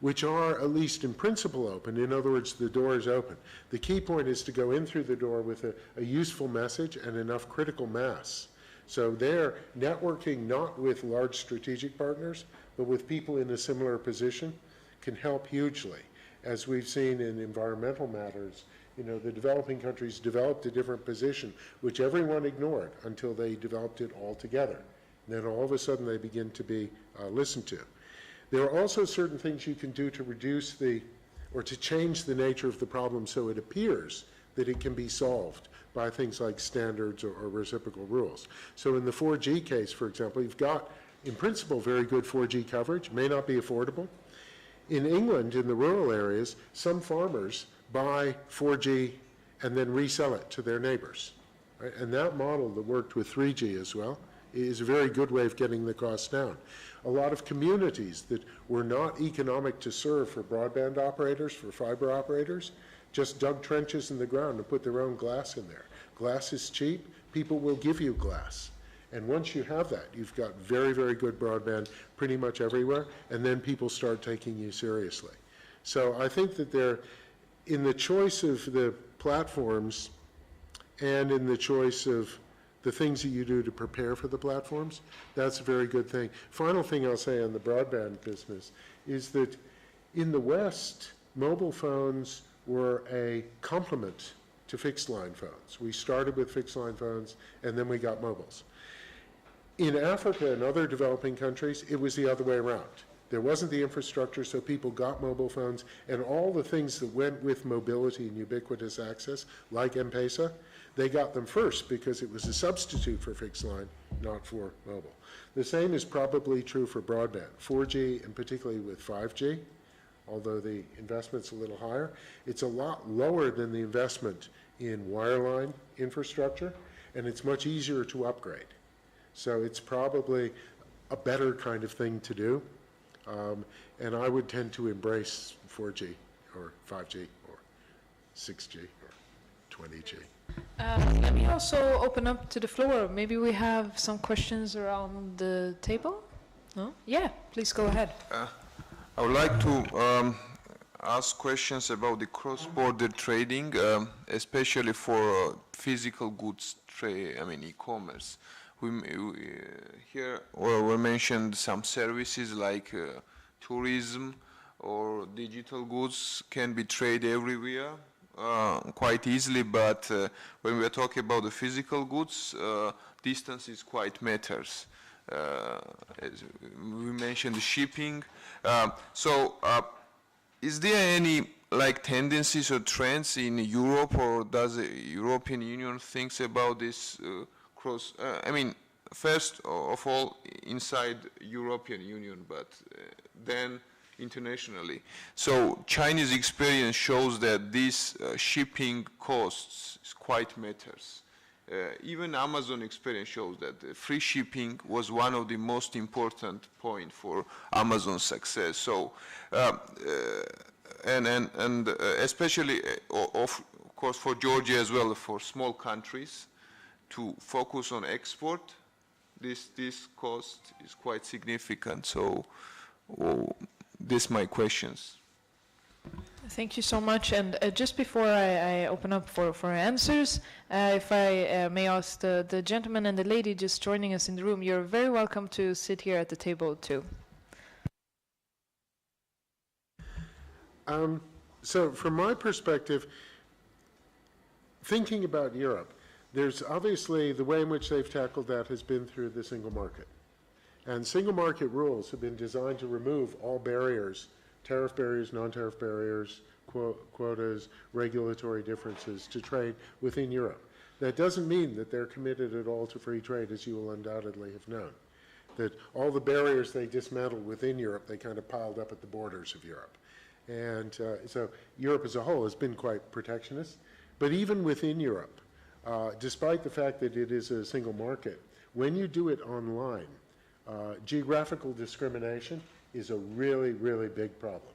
which are, at least in principle, open. In other words, the door is open. The key point is to go in through the door with a useful message and enough critical mass. So they're networking not with large strategic partners, but with people in a similar position can help hugely. As we've seen in environmental matters, you know, the developing countries developed a different position, which everyone ignored until they developed it all together. And then all of a sudden they begin to be listened to. There are also certain things you can do to reduce or to change the nature of the problem so it appears that it can be solved by things like standards or reciprocal rules. So in the 4G case, for example, you've got, in principle, very good 4G coverage, may not be affordable. In England, in the rural areas, some farmers buy 4G and then resell it to their neighbors. Right? And that model that worked with 3G as well is a very good way of getting the costs down. A lot of communities that were not economic to serve for broadband operators, for fiber operators, just dug trenches in the ground and put their own glass in there. Glass is cheap, people will give you glass. And once you have that, you've got very, very good broadband pretty much everywhere, and then people start taking you seriously. So I think that in the choice of the platforms and in the choice of the things that you do to prepare for the platforms, that's a very good thing. Final thing I'll say on the broadband business is that in the West, mobile phones were a complement to fixed line phones. We started with fixed line phones and then we got mobiles. In Africa and other developing countries, it was the other way around. There wasn't the infrastructure, so people got mobile phones, and all the things that went with mobility and ubiquitous access, like M-Pesa, they got them first because it was a substitute for fixed line, not for mobile. The same is probably true for broadband. 4G, and particularly with 5G, although the investment's a little higher, it's a lot lower than the investment in wireline infrastructure, and it's much easier to upgrade. So it's probably a better kind of thing to do, and I would tend to embrace 4G or 5G or 6G or 20G. Let me also open up to the floor. Maybe we have some questions around the table? No? Yeah, please go ahead. I would like to ask questions about the cross-border trading, especially for physical goods trade, e-commerce. Here were mentioned some services like tourism or digital goods can be traded everywhere quite easily, but when we are talking about the physical goods, distance is quite matters. As we mentioned the shipping. Is there any tendencies or trends in Europe, or does the European Union think about this cross? First of all, inside European Union, but then internationally. So Chinese experience shows that these shipping costs quite matters. Even Amazon experience shows that free shipping was one of the most important point for Amazon's success. So, and especially, of course, for Georgia as well, for small countries to focus on export, this cost is quite significant. So, these my questions. Thank you so much. And just before I open up for answers, if I may ask the gentleman and the lady just joining us in the room, you're very welcome to sit here at the table too. So from my perspective, thinking about Europe, there's obviously the way in which they've tackled that has been through the single market. And single market rules have been designed to remove all barriers, tariff barriers, non-tariff barriers, quotas, regulatory differences to trade within Europe. That doesn't mean that they're committed at all to free trade, as you will undoubtedly have known. That all the barriers they dismantled within Europe, they kind of piled up at the borders of Europe. And so Europe as a whole has been quite protectionist. But even within Europe, despite the fact that it is a single market, when you do it online, geographical discrimination is a really, really big problem.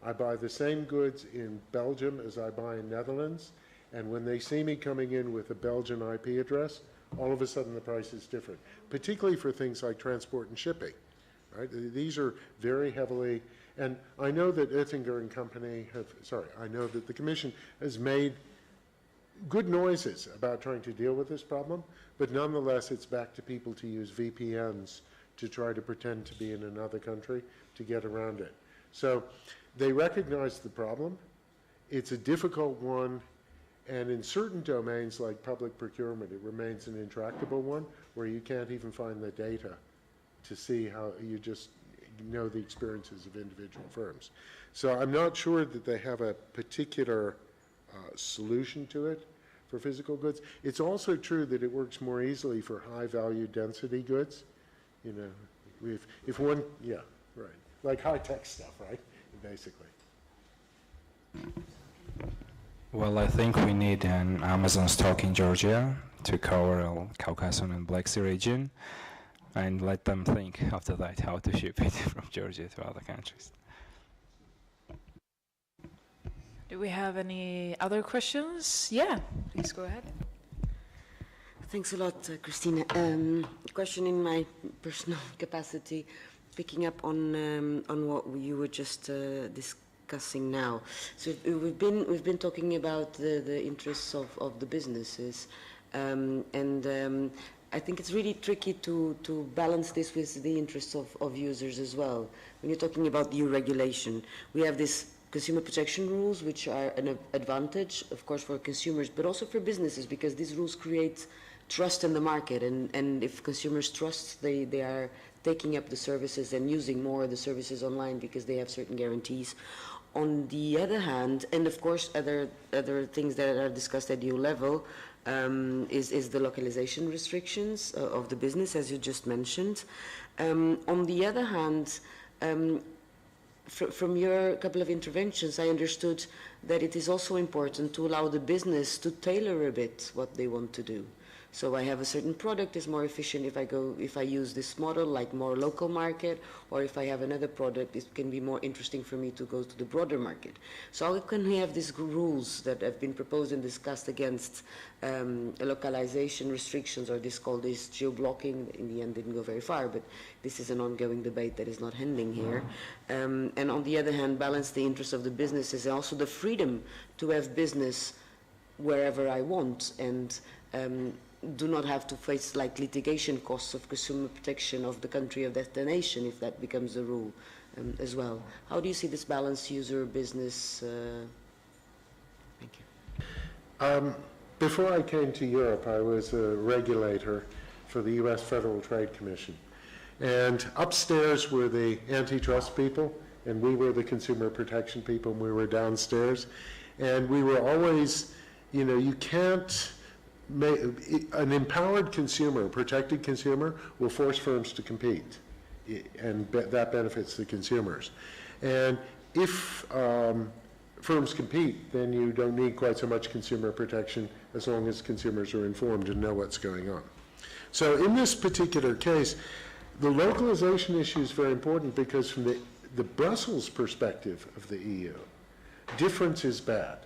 I buy the same goods in Belgium as I buy in Netherlands, and when they see me coming in with a Belgian IP address, all of a sudden the price is different, particularly for things like transport and shipping. Right? These are very heavily, and I know that Oettinger and company I know that the Commission has made good noises about trying to deal with this problem, but nonetheless it's back to people to use VPNs to try to pretend to be in another country to get around it. So they recognize the problem. It's a difficult one, and in certain domains like public procurement, it remains an intractable one where you can't even find the data to see how you just know the experiences of individual firms. So I'm not sure that they have a particular solution to it for physical goods. It's also true that it works more easily for high-value density goods. You know, if one, yeah, right, like high-tech stuff, right, basically. Well, I think we need an Amazon stock in Georgia to cover Caucasus and Black Sea region, and let them think after that how to ship it from Georgia to other countries. Do we have any other questions? Yeah, please go ahead. Thanks a lot, Christina. Question in my personal capacity, picking up on what you were just discussing now. So we've been talking about the interests of the businesses, and I think it's really tricky to balance this with the interests of users as well. When you're talking about EU regulation, we have this consumer protection rules, which are an advantage, of course, for consumers, but also for businesses, because these rules create trust in the market, and if consumers trust, they are taking up the services and using more of the services online because they have certain guarantees. On the other hand, and of course other things that are discussed at EU level, is the localization restrictions of the business, as you just mentioned. On the other hand, from your couple of interventions, I understood that it is also important to allow the business to tailor a bit what they want to do. So I have a certain product is more efficient if I use this model, like more local market, or if I have another product, it can be more interesting for me to go to the broader market. So how can we have these rules that have been proposed and discussed against localization restrictions, or this called this geo-blocking? In the end, didn't go very far, but this is an ongoing debate that is not ending here. And on the other hand, balance the interests of the businesses and also the freedom to have business wherever I want, and do not have to face like litigation costs of consumer protection of the country of destination if that becomes a rule as well. How do you see this balance, user, business? Thank you. Before I came to Europe, I was a regulator for the U.S. Federal Trade Commission. And upstairs were the antitrust people, and we were the consumer protection people, and we were downstairs. And we were always, you know, you can't, an empowered consumer, a protected consumer, will force firms to compete, and that benefits the consumers. And if firms compete, then you don't need quite so much consumer protection as long as consumers are informed and know what's going on. So in this particular case, the localization issue is very important because from the Brussels perspective of the EU, difference is bad.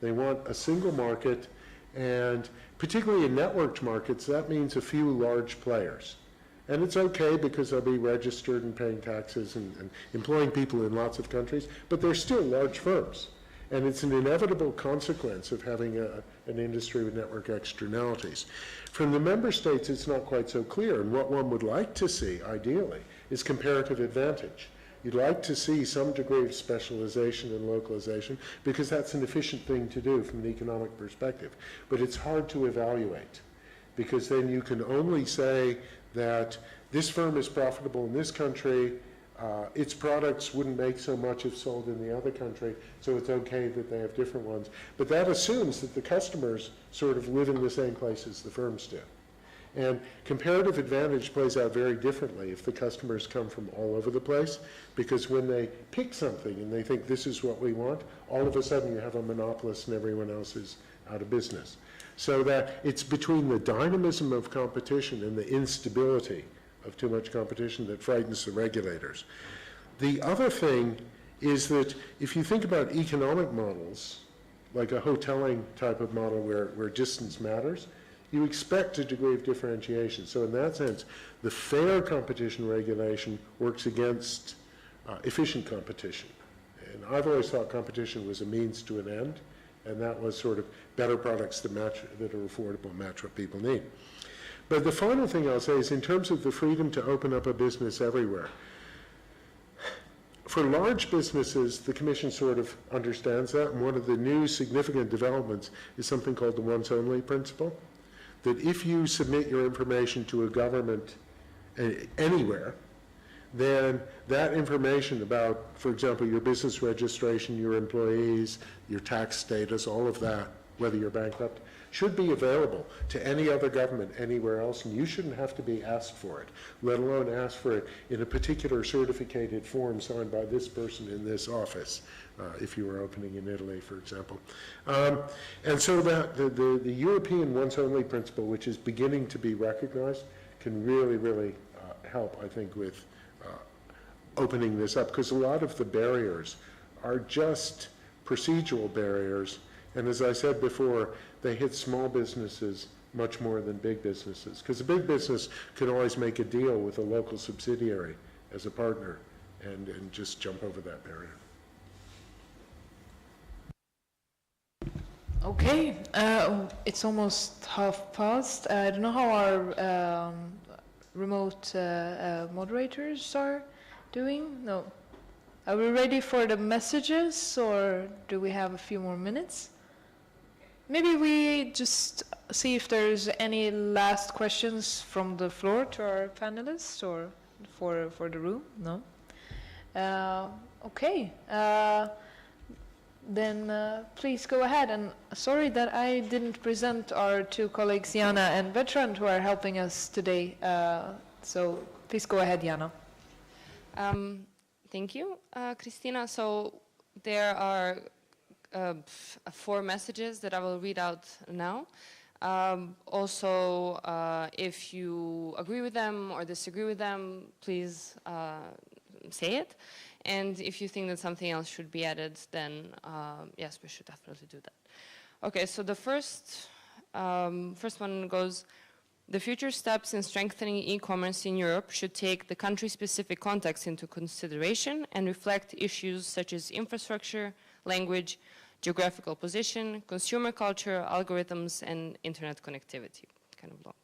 They want a single market, and particularly in networked markets, that means a few large players. And it's okay because they'll be registered and paying taxes and employing people in lots of countries, but they're still large firms. And it's an inevitable consequence of having an industry with network externalities. From the member states, it's not quite so clear, and what one would like to see, ideally, is comparative advantage. You'd like to see some degree of specialization and localization because that's an efficient thing to do from an economic perspective. But it's hard to evaluate because then you can only say that this firm is profitable in this country its products wouldn't make so much if sold in the other country, so it's okay that they have different ones. But that assumes that the customers sort of live in the same place as the firms do. And comparative advantage plays out very differently if the customers come from all over the place, because when they pick something and they think this is what we want, all of a sudden you have a monopolist and everyone else is out of business. So that it's between the dynamism of competition and the instability of too much competition that frightens the regulators. The other thing is that if you think about economic models, like a hoteling type of model where distance matters, you expect a degree of differentiation. So in that sense, the fair competition regulation works against efficient competition. And I've always thought competition was a means to an end, and that was sort of better products that are affordable, match what people need. But the final thing I'll say is in terms of the freedom to open up a business everywhere, for large businesses, the Commission sort of understands that, and one of the new significant developments is something called the once only principle, that if you submit your information to a government anywhere, then that information about, for example, your business registration, your employees, your tax status, all of that, whether you're bankrupt, should be available to any other government anywhere else, and you shouldn't have to be asked for it, let alone ask for it in a particular certificated form signed by this person in this office, if you were opening in Italy, for example. And so that the European once-only principle, which is beginning to be recognized, can really, really help, I think, with opening this up, because a lot of the barriers are just procedural barriers, and as I said before, they hit small businesses much more than big businesses, because a big business can always make a deal with a local subsidiary as a partner and just jump over that barrier. Okay, it's almost past. I don't know how our remote moderators are doing. No. Are we ready for the messages, or do we have a few more minutes? Maybe we just see if there's any last questions from the floor to our panelists or for the room. No? Okay. Then please go ahead. And sorry that I didn't present our two colleagues, Jana and Bertrand, who are helping us today. So please go ahead, Jana. Thank you, Christina. So there are 4 messages that I will read out now. Also, if you agree with them or disagree with them, please say it. And if you think that something else should be added, then yes, we should definitely do that. Okay, so the first one goes, the future steps in strengthening e-commerce in Europe should take the country-specific context into consideration and reflect issues such as infrastructure, language, geographical position, consumer culture, algorithms, and internet connectivity. Kind of long.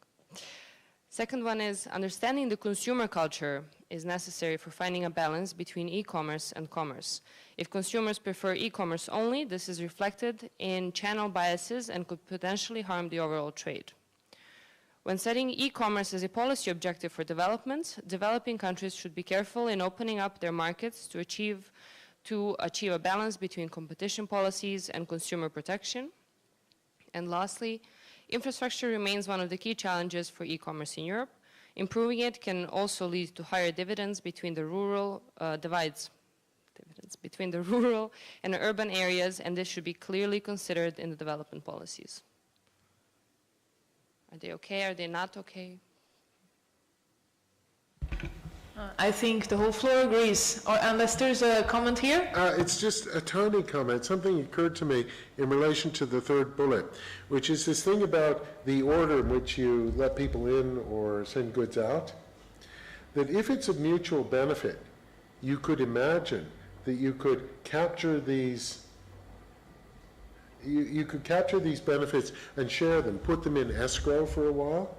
Second one is, understanding the consumer culture is necessary for finding a balance between e-commerce and commerce. If consumers prefer e-commerce only, this is reflected in channel biases and could potentially harm the overall trade. When setting e-commerce as a policy objective for development, developing countries should be careful in opening up their markets to achieve a balance between competition policies and consumer protection. And lastly, infrastructure remains one of the key challenges for e-commerce in Europe. Improving it can also lead to higher dividends between the rural between the rural and urban areas, and this should be clearly considered in the development policies. Are they okay? Are they not okay? I think the whole floor agrees, or unless there's a comment here. It's just a tiny comment. Something occurred to me in relation to the third bullet, which is this thing about the order in which you let people in or send goods out, that if it's of mutual benefit, you could imagine that you could capture these you could capture these benefits and share them, put them in escrow for a while.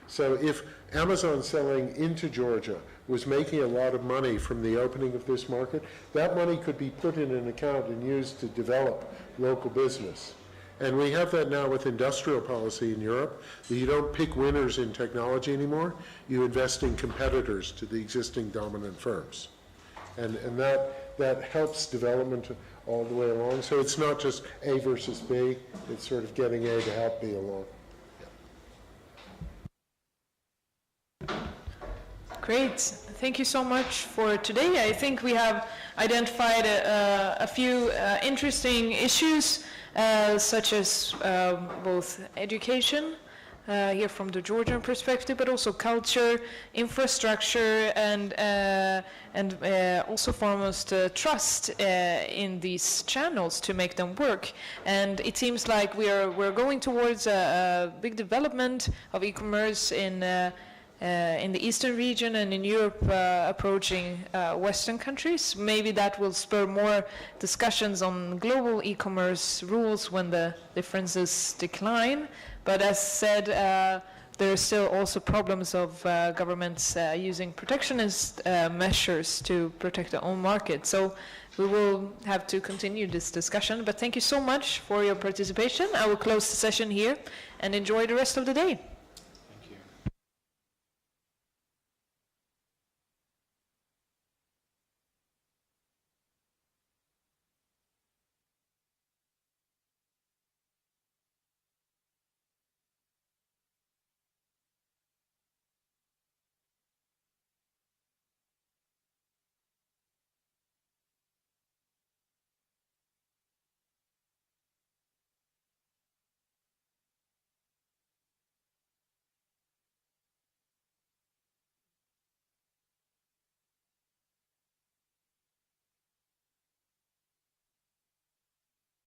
So if Amazon selling into Georgia was making a lot of money from the opening of this market, that money could be put in an account and used to develop local business. And we have that now with industrial policy in Europe, that you don't pick winners in technology anymore, you invest in competitors to the existing dominant firms. And that helps development all the way along. So it's not just A versus B, it's sort of getting A to help B along. Great. Thank you so much for today. I think we have identified a few interesting issues, such as both education, here from the Georgian perspective, but also culture, infrastructure, and also foremost trust in these channels to make them work. And it seems like we're going towards a big development of e-commerce in the Eastern region and in Europe approaching Western countries. Maybe that will spur more discussions on global e-commerce rules when the differences decline. But as said, there are still also problems of governments using protectionist measures to protect their own market. So we will have to continue this discussion. But thank you so much for your participation. I will close the session here and enjoy the rest of the day.